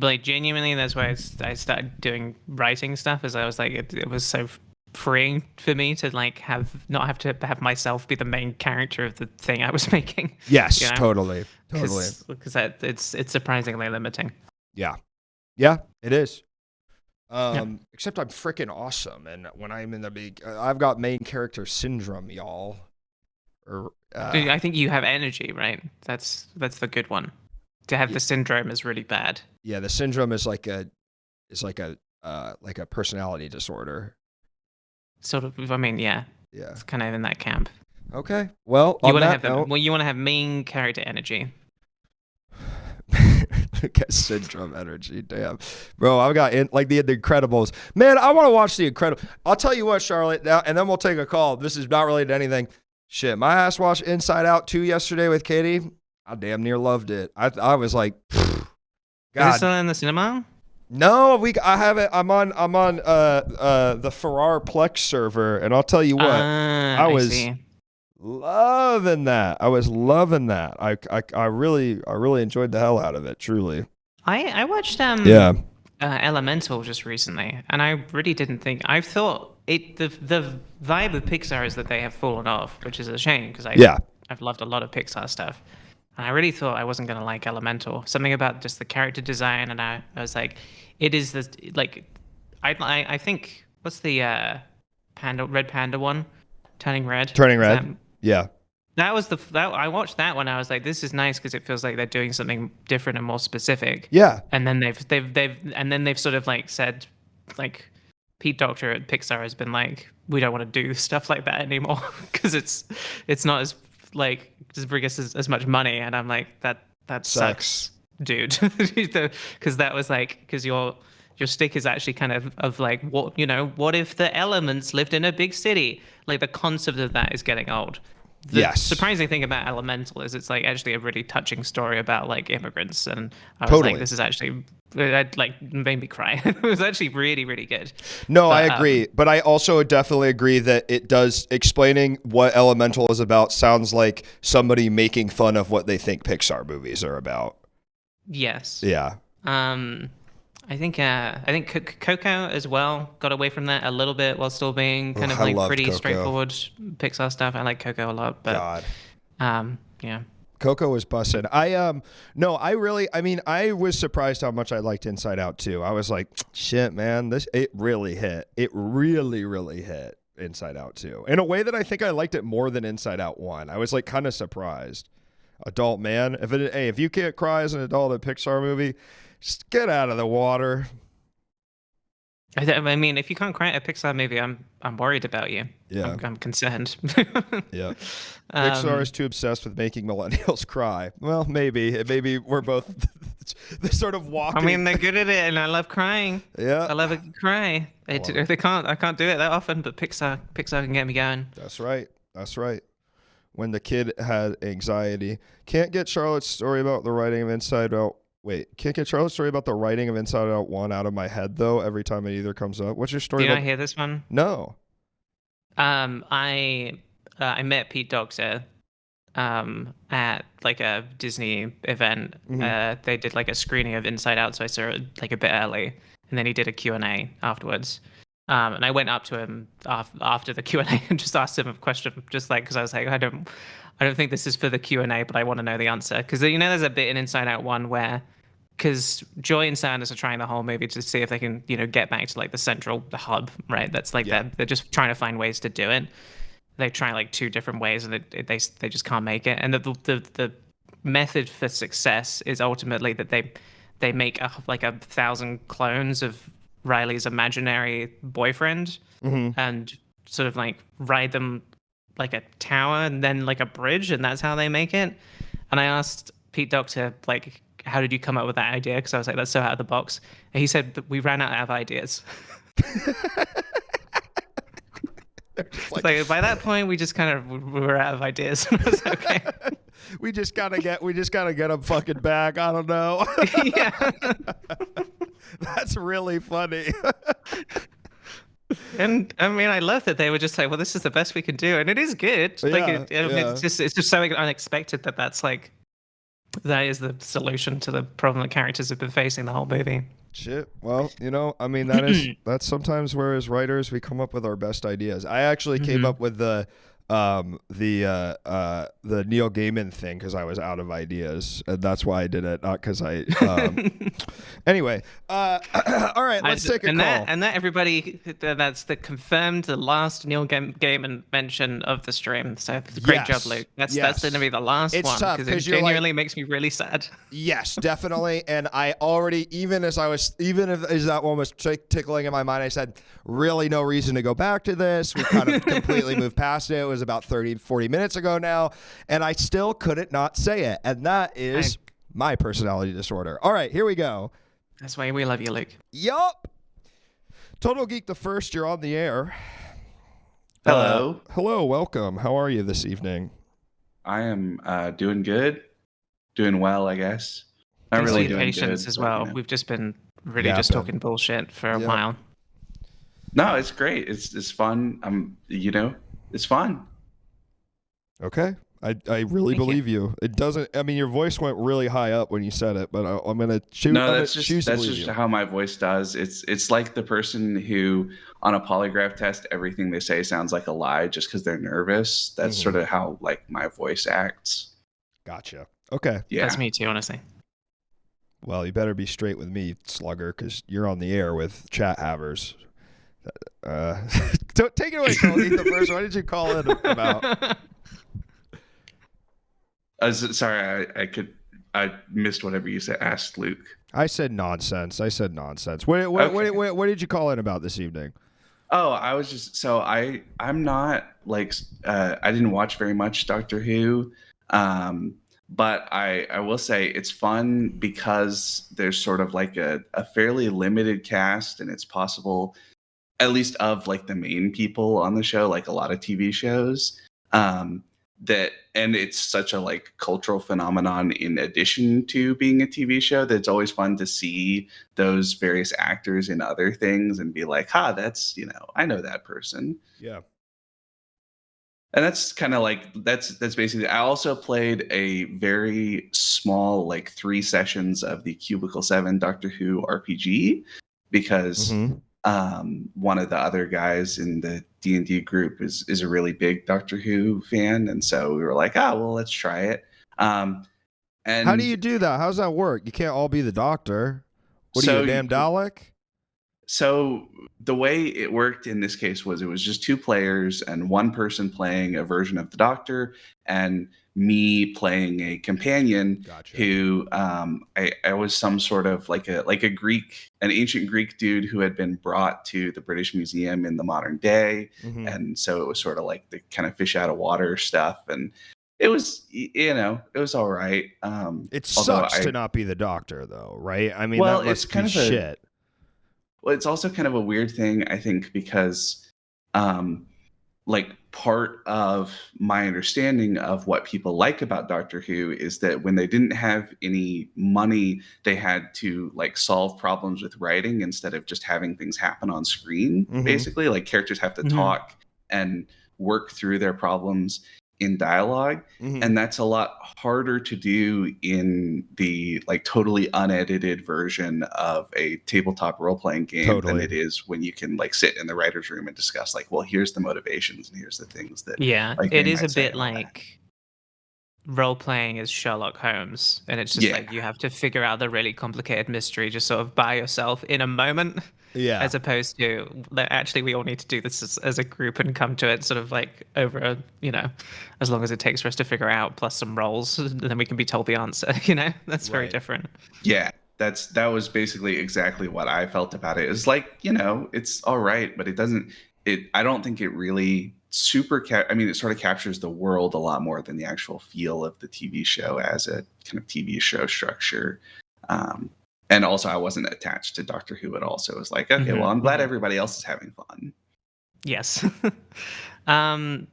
like genuinely, that's why I started doing writing stuff, as I was like, it was so freeing for me to like not have to have myself be the main character of the thing I was making. Yes, totally. Because it's surprisingly limiting. Yeah, it is. Except I'm freaking awesome, and when I'm in the big, I've got main character syndrome, y'all. I think you have energy, right? That's the good one. To have the syndrome is really bad. Yeah, the syndrome is like a personality disorder. Sort of. I mean, yeah. Yeah. It's kind of in that camp. Okay. Well, you want to have main character energy. Get syndrome energy, damn, bro. I've got like the Incredibles, man. I want to watch the Incredibles. I'll tell you what, Charlotte, now, and then we'll take a call. This is not related to anything. Shit, my ass watched Inside Out 2 yesterday with Katie. I damn near loved it. I was like, God. Is it still in the cinema? No, I have it. I'm on the Ferrar Plex server, and I'll tell you what, I was loving that. I was loving that. I really enjoyed the hell out of it. Truly. I watched Elemental just recently, and I really didn't think. I thought the vibe of Pixar is that they have fallen off, which is a shame because I've loved a lot of Pixar stuff, and I really thought I wasn't gonna like Elemental. Something about just the character design, and I was like, it is this like, I think what's the red panda one, Turning Red. Turning Red. Yeah. That was I watched that one. I was like, this is nice because it feels like they're doing something different and more specific. Yeah. And then they've sort of like said, like, Pete Docter at Pixar has been like, we don't want to do stuff like that anymore because it's not as like doesn't bring us as much money. And I'm like, that sucks, dude, because that was like because your stick is actually kind of like what if the elements lived in a big city? Like the concept of that is getting old. The Yes. surprising thing about Elemental is it's like actually a really touching story about like immigrants, and I was Totally. like, this is actually it like made me cry. It was actually really, really good. No, But, I agree. But I also definitely agree that it does explaining what Elemental is about sounds like somebody making fun of what they think Pixar movies are about. Yes. Yeah. I think Coco as well got away from that a little bit while still being kind of I like love pretty Coco. straightforward Pixar stuff. I like Coco a lot, but God. yeah. Coco was busted. I was surprised how much I liked Inside Out too. I was like, shit, man, it really hit. It really, really hit Inside Out too. In a way that I think I liked it more than Inside Out 1. I was like kind of surprised. Adult man, if you can't cry as an adult in a Pixar movie, just get out of the water. I mean, if you can't cry at a Pixar movie, I'm worried about you. Yeah. I'm concerned. Yeah. Pixar is too obsessed with making millennials cry. Well, maybe we're both the sort of walking. I mean, they're good at it, and I love crying. Yeah. I love a good cry. I can't do it that often, but Pixar can get me going. That's right. When the kid had anxiety. Can't get Charlotte's story about the writing of Inside Out. Can't get Charlotte's story about the writing of Inside Out 1 out of my head, though, every time it either comes up. What's your story Did about? I hear this one? No. I met Pete Docter at like a Disney event. Mm-hmm. They did like a screening of Inside Out, so I saw it like a bit early, and then he did a Q&A afterwards. And I went up to him after the Q&A and just asked him a question, just like because I was like, I don't think this is for the Q&A, but I want to know the answer because there's a bit in Inside Out 1 where because Joy and Sanders are trying the whole movie to see if they can get back to like the hub, right? That's like they're just trying to find ways to do it. They try like 2 different ways and they just can't make it. And the method for success is ultimately that they make like 1,000 clones of Riley's imaginary boyfriend and sort of like ride them like a tower and then like a bridge, and that's how they make it. And I asked Pete Docter, like, how did you come up with that idea? Because I was like, that's so out of the box. And he said that we ran out of ideas. like by that point, we just kind of were out of ideas. And I was like, okay. we just gotta get them fucking back. I don't know. Yeah. That's really funny. And I mean, I love that they were just like, well, this is the best we can do, and it is good. Like, it's just so unexpected that's like that is the solution to the problem that characters have been facing the whole movie. Shit. Well, I mean, that's sometimes where as writers we come up with our best ideas. I actually came up with the Neil Gaiman thing because I was out of ideas, and that's why I did it, not because I. Anyway, all right, let's take a call. And that everybody, that's the confirmed the last Neil Gaiman mention of the stream. So great job, Luke. That's going to be the last one because it genuinely makes me really sad. Yes, definitely. And I already, even as that one was tickling in my mind, I said, really no reason to go back to this. We kind of completely moved past it. It was about 40 minutes ago now, and I still couldn't not say it. And that is my personality disorder. All right, here we go. That's why we love you, Luke. Yup. Total Geek the First, you're on the air. Hello. Hello, welcome. How are you this evening? I am doing good. Doing well, I guess. Not Thanks really for your doing patience good, as but, well. We've just been really just talking bullshit for a while. No, it's great. It's fun. It's fun. Okay. I really believe you. It doesn't. I mean, your voice went really high up when you said it, but I'm gonna choose. No, that's just how my voice does. It's like the person who on a polygraph test everything they say sounds like a lie just because they're nervous. That's sort of how like my voice acts. Gotcha. Okay. Yeah, that's me too, honestly. Well, you better be straight with me, slugger, because you're on the air with chat havers. Don't take it away, Cole. The first. What did you call it about? Sorry, I missed whatever you said. Asked Luke. I said nonsense. What Okay. what did you call in about this evening? Oh, I was just so I'm not like I didn't watch very much Doctor Who, but I will say it's fun because there's sort of like a fairly limited cast, and it's possible, at least of like the main people on the show, like a lot of TV shows, that and it's such a like cultural phenomenon in addition to being a TV show that it's always fun to see those various actors in other things and be like, that's, I know that person. Yeah. And that's kind of like that's basically. I also played a very small, like 3 sessions of the Cubicle 7 Doctor Who RPG because one of the other guys in the D&D group is a really big Doctor Who fan, and so we were like, well, let's try it. And how do you do that? How's that work? You can't all be the Doctor. What are you, a damn Dalek? So the way it worked in this case was it was just 2 players and one person playing a version of the Doctor and me playing a companion. Gotcha. Who I was some sort of like an ancient Greek dude who had been brought to the British Museum in the modern day. And so it was sort of like the kind of fish out of water stuff. And it was, it was all right. It sucks to not be the Doctor though, right? I mean, well, that must it's kind be of shit. Well, it's also kind of a weird thing, I think, because like part of my understanding of what people like about Doctor Who is that when they didn't have any money, they had to like solve problems with writing instead of just having things happen on screen. Basically, like characters have to talk and work through their problems in dialogue, and that's a lot harder to do in the like totally unedited version of a tabletop role-playing game than it is when you can like sit in the writer's room and discuss like, well, here's the motivations and here's the things that like, it is a bit like role-playing is Sherlock Holmes, and it's just like you have to figure out the really complicated mystery just sort of by yourself in a moment. Yeah. As opposed to actually, we all need to do this as a group and come to it sort of like over as long as it takes for us to figure out, plus some rolls, and then we can be told the answer. That's very different. Yeah, that was basically exactly what I felt about it. It's like, it's all right, but it doesn't. I don't think it really it sort of captures the world a lot more than the actual feel of the TV show as a kind of TV show structure. And also, I wasn't attached to Doctor Who at all. So it was like, okay, well, I'm glad everybody else is having fun. Yes. What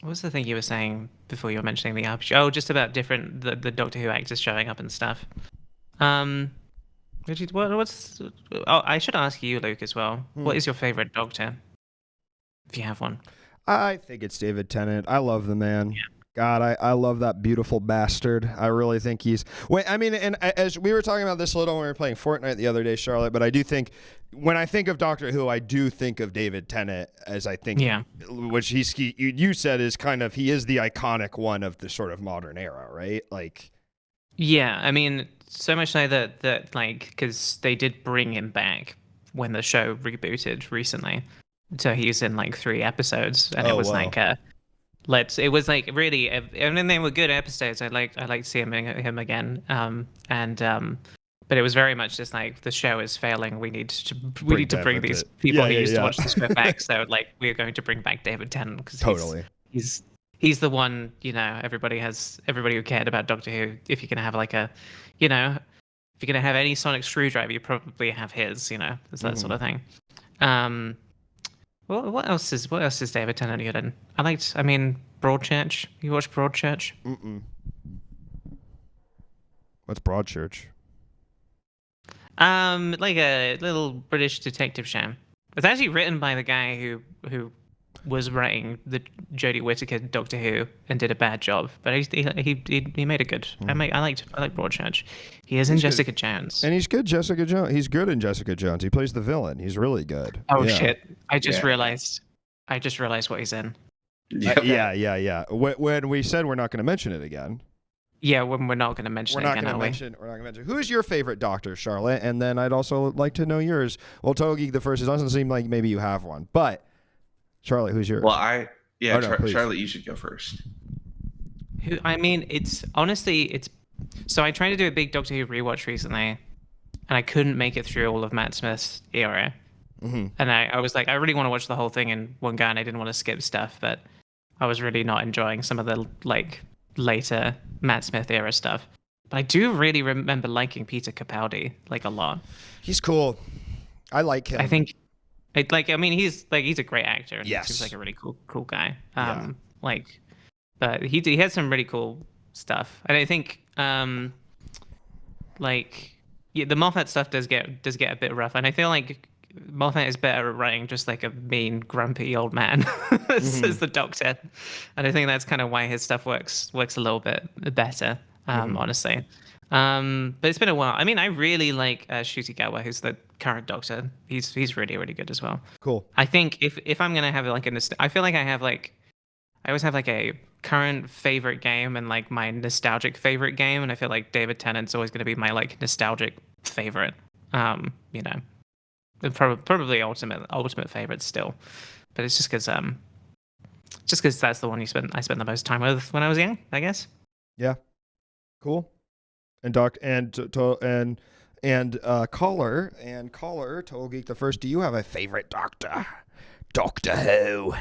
was the thing you were saying before you were mentioning the RPG? Oh, just about the Doctor Who actors showing up and stuff. I should ask you, Luke, as well. What is your favorite Doctor, if you have one? I think it's David Tennant. I love the man. Yeah. God, I love that beautiful bastard. I really think he's... and as we were talking about this a little when we were playing Fortnite the other day, Charlotte, but I do think, when I think of Doctor Who, I do think of David Tennant as I think, which you said is kind of, he is the iconic one of the sort of modern era, right? Like... Yeah, I mean, so much so that like, because they did bring him back when the show rebooted recently. So he's in like 3 episodes, and it was like it was like really, and they were good episodes. I like seeing him again. But it was very much just like, the show is failing. We need to bring these people who used to watch the show back. So like, we're going to bring back David Tennant because he's the one. Everybody who cared about Doctor Who. If you're gonna have like if you're gonna have any sonic screwdriver, you probably have his. It's that sort of thing. Well, what else is David Tennant good in? Broadchurch. You watch Broadchurch? What's Broadchurch? Like a little British detective show. It's actually written by the guy who was writing the Jodie Whittaker Doctor Who and did a bad job, but he made it good. I like Broadchurch. He is in Jessica Jones, and he's good. Jessica Jones. He's good in Jessica Jones. He plays the villain. He's really good. Oh shit! I just realized what he's in. Yeah. When we said we're not going to mention it again. Yeah, when we're not going to mention it again, We're not going to mention. Who's your favorite Doctor, Charlotte? And then I'd also like to know yours. Well, Total Geek the first. It doesn't seem like maybe you have one, but Charlotte, who's yours? Well, Charlotte, you should go first. Who I mean, it's honestly it's. So I tried to do a big Doctor Who rewatch recently, and I couldn't make it through all of Matt Smith's era. Mm-hmm. And I was like, I really want to watch the whole thing in one go, and I didn't want to skip stuff, but I was really not enjoying some of the like later Matt Smith era stuff. But I do really remember liking Peter Capaldi like a lot. He's cool. I like him. I think, I mean, he's a great actor. And Yes. he seems like a really cool guy. Yeah. Like, but he had some really cool stuff, and I think, like, yeah, the Moffat stuff does get a bit rough, and I feel like Moffat is better at writing just like a mean, grumpy old man as the Doctor, and I think that's kind of why his stuff works a little bit better, honestly. But it's been a while. I mean, I really like Ncuti Gatwa, who's the current Doctor. He's really good as well. Cool. I think if I'm gonna have like I feel like I always have like a current favorite game and like my nostalgic favorite game, and I feel like David Tennant's always gonna be my like nostalgic favorite. You know, and probably ultimate favorite still, but it's just because that's the one I spent the most time with when I was young, I guess. Yeah. Cool. And caller Total Geek the First. Do you have a favorite Doctor? Doctor Who.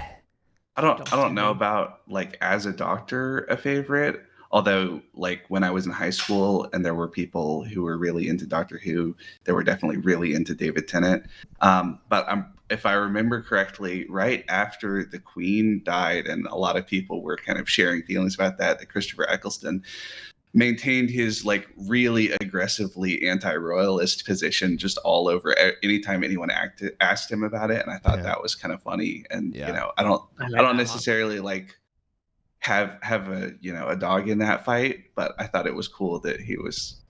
I don't know about like as a doctor a favorite. Although like when I was in high school and there were people who were really into Doctor Who, they were definitely really into David Tennant. But if I remember correctly, right after the Queen died, and a lot of people were kind of sharing feelings about that Christopher Eccleston maintained his like really aggressively anti-royalist position just all over anytime anyone asked him about it, and I thought that was kind of funny. And you know, I don't necessarily like have a a dog in that fight, but I thought it was cool that he was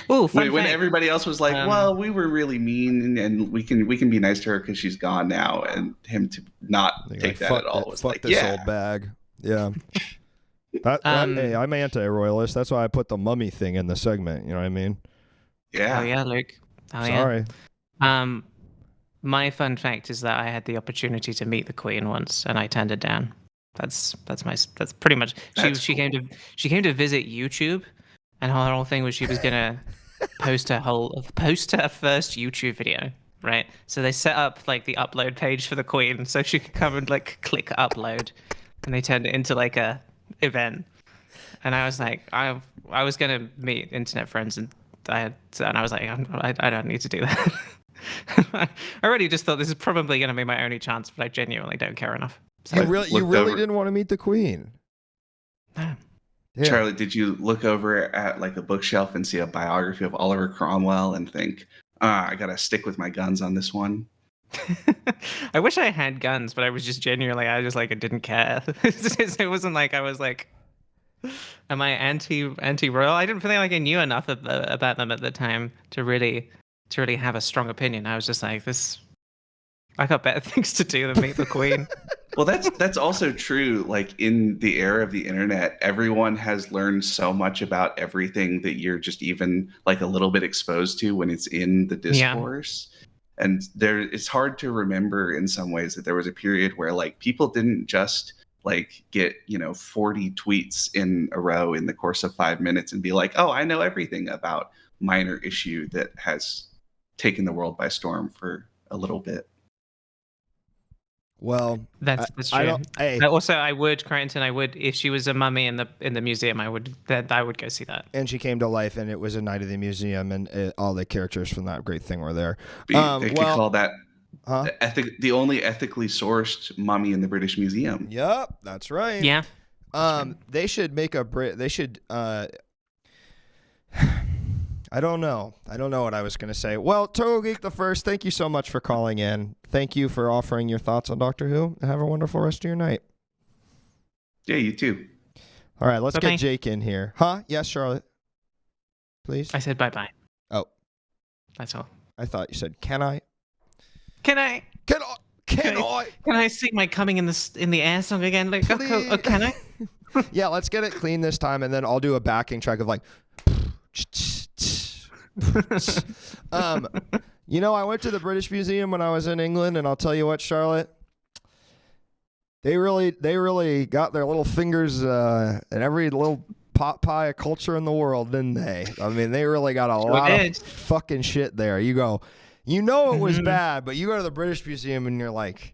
Oh, when everybody else was like, well, we were really mean and we can be nice to her because she's gone now, and him to not take that at all was fuck like, this old bag. Yeah. Hey, I'm anti-royalist. That's why I put the mummy thing in the segment. You know what I mean? Yeah. Oh yeah, Luke. Oh Sorry. Yeah. My fun fact is that I had the opportunity to meet the Queen once, and I turned it down. That's pretty much. She came to visit YouTube, and her whole thing was she was gonna post her first YouTube video. Right. So they set up like the upload page for the Queen, so she could come and like click upload, and they turned it into like a event. And I was like, I was gonna meet internet friends, and I was like, I don't need to do that. I already just thought this is probably gonna be my only chance, but I genuinely don't care enough. So, You really didn't want to meet the Queen? No. Yeah. Charlotte, did you look over at like a bookshelf and see a biography of Oliver Cromwell and think, I gotta stick with my guns on this one? I wish I had guns, but I was just genuinely, I didn't care. It wasn't like I was like, am I anti-royal? I didn't feel like I knew enough about them at the time to really have a strong opinion. I was just like, I got better things to do than meet the Queen. Well, that's also true. Like in the era of the internet, everyone has learned so much about everything that you're just even like a little bit exposed to when it's in the discourse. Yeah. And it's hard to remember in some ways that there was a period where like people didn't just like get 40 tweets in a row in the course of 5 minutes and be like, oh, I know everything about minor issue that has taken the world by storm for a little bit. Well, that's true. I would, Cranton. I would, if she was a mummy in the museum, I would go see that. And she came to life, and it was a night of the museum, and all the characters from that great thing were there. They could call that the only ethically sourced mummy in the British Museum. Yep, that's right. Yeah. They should make They should. I don't know what I was going to say. Well, Total Geek the First, thank you so much for calling in. Thank you for offering your thoughts on Doctor Who. Have a wonderful rest of your night. Yeah, you too. All right, let's get Jake in here. Huh? Yes, Charlotte. Please? I said bye-bye. Oh. That's all. I thought you said, can I? Can I? Can I sing my Coming in the Air song again? Like, can I? Yeah, let's get it clean this time, and then I'll do a backing track of like... I went to the British Museum when I was in England, and I'll tell you what, Charlotte, They really got their little fingers in every little pot pie of culture in the world, didn't they? I mean, they really got a lot did. of fucking shit there. You go, you know it was Mhm. bad, but you go to the British Museum and you're like,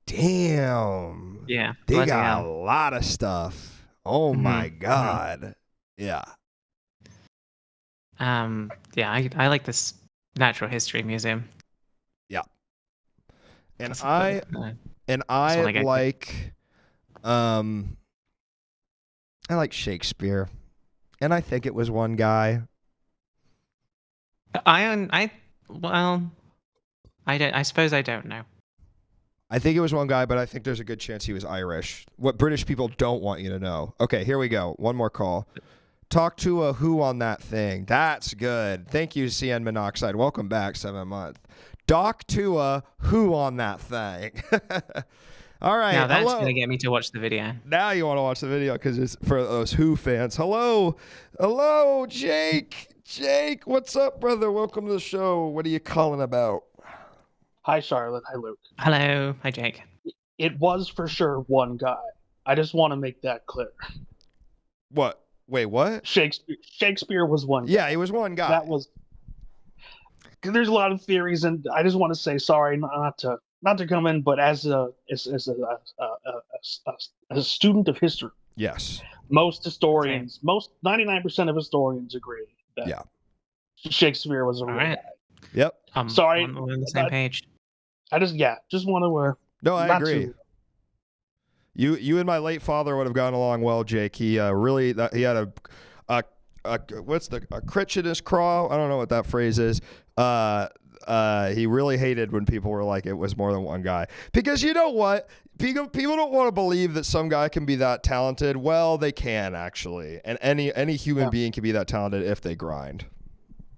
damn, Yeah. they bloody got hell. a lot of stuff. Oh Mhm, my mhm. god, yeah. Yeah, I like this Natural History Museum. And That's I That's when I go to. I like Shakespeare, and I think it was one guy. Well, I suppose I don't know. I think it was one guy, but I think there's a good chance he was Irish. What British people don't want you to know. Okay, here we go. One more call. Talk to a who on that thing. That's good. Thank you, CN Monoxide. Welcome back, 7 month. Doc to a who on that thing. All right. Now that's hello. gonna get me to watch the video. Now you want to watch the video because it's for those Who fans. Hello, Jake. Jake, what's up, brother? Welcome to the show. What are you calling about? Hi, Charlotte. Hi, Luke. Hello, hi Jake. It was for sure one guy. I just want to make that clear. What? Wait, what? Shakespeare was one guy. Yeah, he was one guy. That was. 'Cause there's a lot of theories, and I just want to say sorry, not to come in, but as a student of history, Yes. most historians, 99% of historians agree that Yeah. Shakespeare was a All real right. guy. Yep. Sorry, we're on the same page. I just want to. No, I not agree. to- You and my late father would have gotten along well, Jake. He he had a what's a critch in his craw? I don't know what that phrase is. He really hated when people were like it was more than one guy. Because you know what? People don't want to believe that some guy can be that talented. Well, they can actually. And any human being can be that talented if they grind.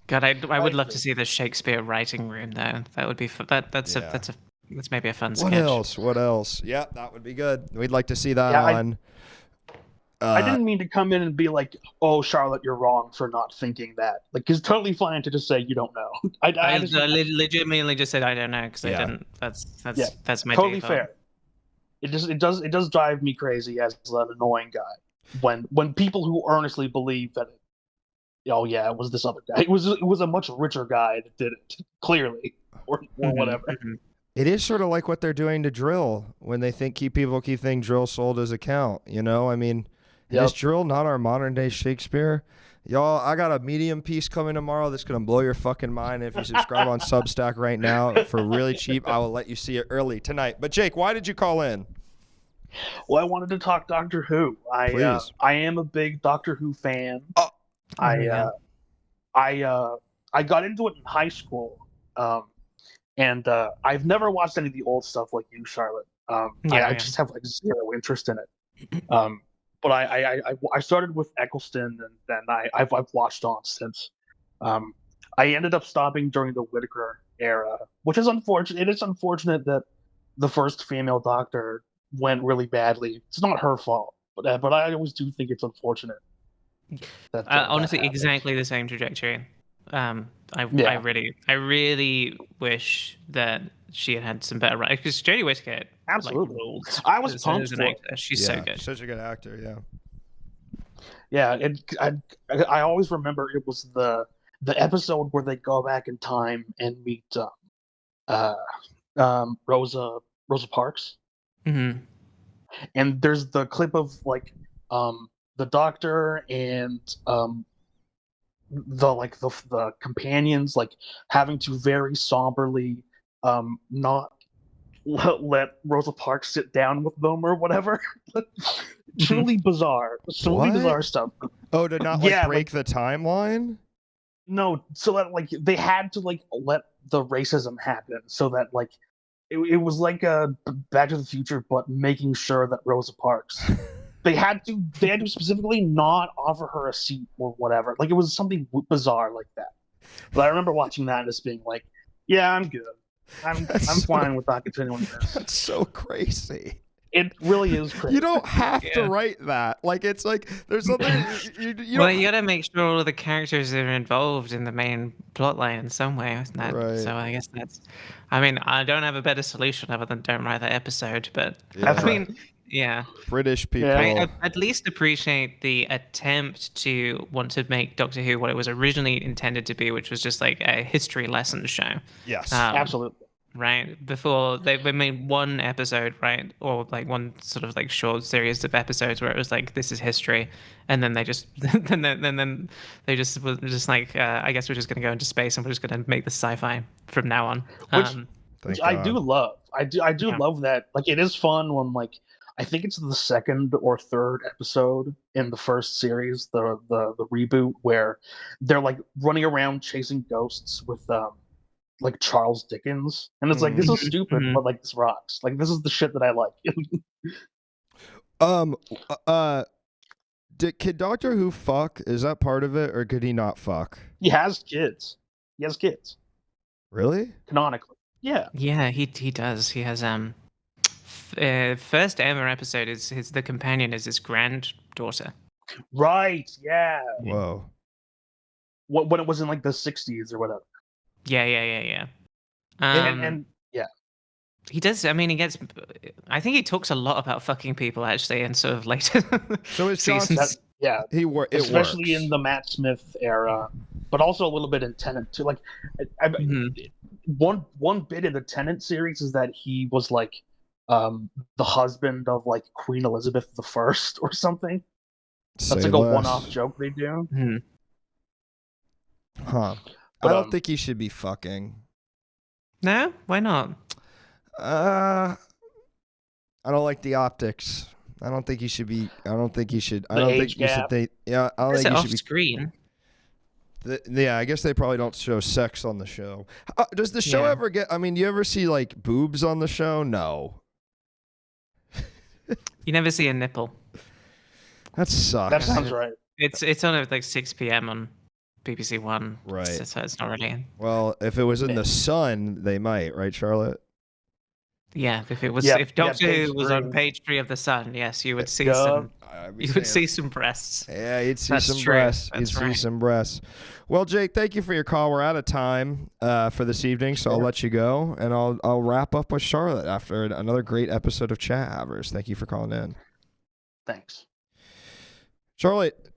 God, I would love to see the Shakespeare writing room though. That would be that's maybe a fun sketch. What else? Yeah, that would be good. We'd like to see that Yeah, on. I didn't mean to come in and be like, "Oh, Charlotte, you're wrong for not thinking that." Like, it's totally fine to just say you don't know. I just, legitimately just said I don't know because Yeah. I didn't. Yeah, That's my totally default. fair. It does drive me crazy as an annoying guy when people who earnestly believe that. Oh yeah, it was this other guy. It was a much richer guy that did it, clearly, or whatever. Mhm. It is sort of like what they're doing to drill when they think people keep thinking drill sold his account. You know, I mean, is drill not our modern day Shakespeare? Y'all, I got a medium piece coming tomorrow that's gonna blow your fucking mind. If you subscribe on Substack right now for really cheap, I will let you see it early tonight. But Jake, why did you call in? Well, I wanted to talk Doctor Who. Please. I am a big Doctor Who fan. Oh. Yeah. I got into it in high school, and I've never watched any of the old stuff like you, Charlotte. I just have like zero interest in it. But I started with Eccleston, and then I've watched on since. I ended up stopping during the Whittaker era, which is unfortunate. It is unfortunate that the first female Doctor went really badly. It's not her fault, but I always do think it's unfortunate. That, Honestly, that happened. exactly the same trajectory. I Yeah. really wish that she had some better writing because Jodie Whittaker Absolutely. like, ruled I was as pumped an for it. actor. She's so good. Such a good actor. Yeah. Yeah, I always remember it was the episode where they go back in time and meet Rosa Parks, Hmm. and there's the clip of like the Doctor and the companions like having to very somberly not let Rosa Parks sit down with them or whatever. Truly bizarre. Truly What? bizarre stuff. Oh, to not Yeah, break the timeline? No, so that like they had to like let the racism happen so that like it was like a Back to the Future but making sure that Rosa Parks they had to specifically not offer her a seat or whatever. Like it was something bizarre like that. But I remember watching that and just being like, yeah, I'm good. I'm That's so- fine with not continuing this. That's so crazy. It really is crazy. You don't have to Yeah. write that. Like, it's like there's something. You Well, don't- you gotta make sure all of the characters are involved in the main plotline in some way, isn't that? Right. So I guess that's. I mean, I don't have a better solution other than don't write that episode, but Yeah. I mean, yeah. British people. Yeah. I mean, I at least appreciate the attempt to want to make Doctor Who what it was originally intended to be, which was just like a history lesson show. Yes. Absolutely. Right before they made one episode, right, or like one sort of like short series of episodes where it was like this is history, and then they just then they just was just like I guess we're just gonna go into space and we're just gonna make the sci-fi from now on. Which Thank I God. do love. I do Yeah. love that. Like it is fun when like I think it's the second or third episode in the first series, the reboot, where they're like running around chasing ghosts with like Charles Dickens, and it's like this is stupid, Mhm. but like this rocks. Like this is the shit that I like. Could Doctor Who fuck? Is that part of it, or could he not fuck? He has kids. He has kids Really? canonically. Yeah. Yeah, he does. He has first ever episode is the companion is his granddaughter. Right. Yeah. Whoa. When it was in like the 60s or whatever. Yeah. And yeah. He does. I mean, he gets. I think he talks a lot about fucking people actually, and sort of later So it's Johnson- seasons. Yeah. It Especially works. in the Matt Smith era, but also a little bit in Tennant too. Like, Mhm. one bit in the Tennant series is that he was like the husband of like Queen Elizabeth I or something. That's Say like a less. one-off joke they do. Mhm. Huh. But, I don't think he should be fucking. No, why not? I don't like the optics. I don't think he should be. I don't think he should. I The don't think age you should gap. think. Yeah, I don't Is think it you off should be. screen? Yeah, I guess they probably don't show sex on the show. Does the show Yeah. ever get? I mean, do you ever see like boobs on the show? No. You never see a nipple. That sucks. That sounds right. It's on at like 6 p.m. on BBC One. Right. So it's not really. Well, if it was in the sun, they might, right, Charlotte? Yeah, if it was Yeah, if yeah, Doctor page Who was on three. page 3 of the Sun, yes, you would see Yeah. some. You would see some breasts. Yeah, you'd see That's some true. breasts. You'd That's see right. some breasts. Well, Jake, thank you for your call. We're out of time for this evening, so I'll Sure. let you go, and I'll wrap up with Charlotte after another great episode of Chat Havers. Thank you for calling in, Thanks. Charlotte.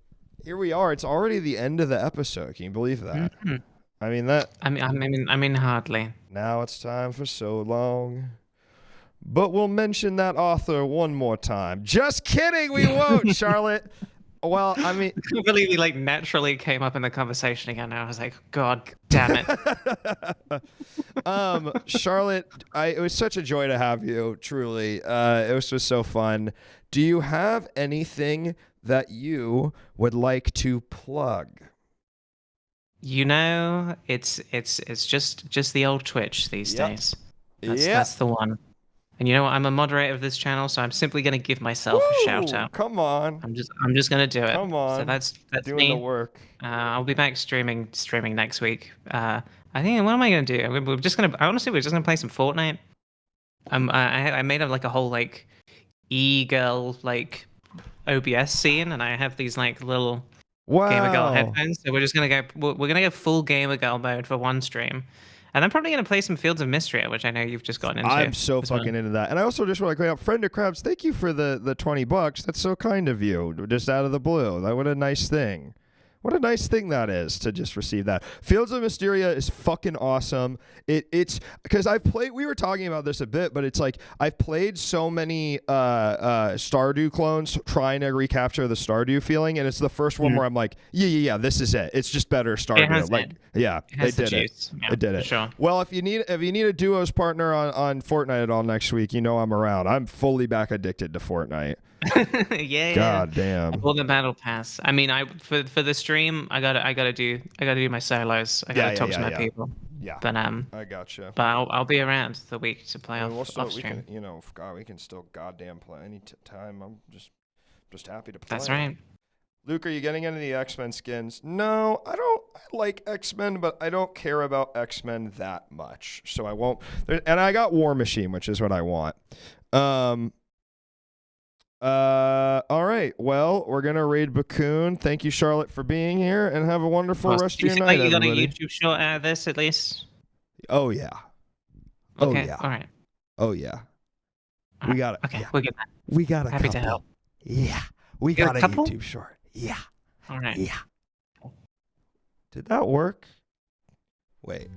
Here we are. It's already the end of the episode. Can you believe that? Mhm. I mean that. I mean, hardly. Now it's time for so long. But we'll mention that author one more time. Just kidding, we won't, Charlotte. Well, I mean, I can't believe he like naturally came up in the conversation again. I was like, God damn it. Charlotte, it was such a joy to have you. Truly, it was just so fun. Do you have anything that you would like to plug? You know, it's just the old Twitch these Yep. days. That's the one. And you know what? I'm a moderator of this channel, so I'm simply gonna give myself a shout Woo! out. Come on, I'm just gonna do it. Come on. So that's doing me. the work. I'll be back streaming next week. I think what am I gonna do? We're just gonna play some Fortnite. I made up like a whole like e-girl like OBS scene, and I have these like little Gamer Girl Wow. headphones. So we're gonna go full Gamer Girl mode for one stream, and I'm probably gonna play some Fields of Mystery, which I know you've just gotten into. I'm so as well. fucking into that. And I also just want to point out, Friend of Crabs, thank you for the $20. That's so kind of you, just out of the blue. What a nice thing. What a nice thing that is to just receive that. Fields of Mysteria is fucking awesome. It's because we were talking about this a bit, but it's like I've played so many Stardew clones trying to recapture the Stardew feeling, and it's the first one where I'm like, yeah, this is it. It's just better Stardew. has Like, it. yeah, It has they the did it. juice. Yeah, They did for it. Sure. Well, if you need a duos partner on Fortnite at all next week, you know I'm around. I'm fully back addicted to Fortnite. yeah. God damn. Or the battle pass. I mean, for the stream, I gotta do my solos. I gotta talk to my people. Yeah. But I gotcha. I'll be around the week to play I mean, off we stream. can, God, we can still goddamn play any time. I'm just happy to play. That's right. Luke, are you getting any of the X-Men skins? No, I don't. I like X-Men, but I don't care about X-Men that much, so I won't. And I got War Machine, which is what I want. All right. Well, we're gonna raid Bakun. Thank you, Charlotte, for being here, and have a wonderful rest of Do you your feel night, like you got a everybody. YouTube short out of this at least? Oh yeah. Oh Okay. yeah. All right. Oh yeah. We got it. Okay. Yeah. We're good. We got a Happy couple. to help. Yeah. We You got got a a couple? YouTube short. Yeah. All right. Yeah. Did that work? Wait.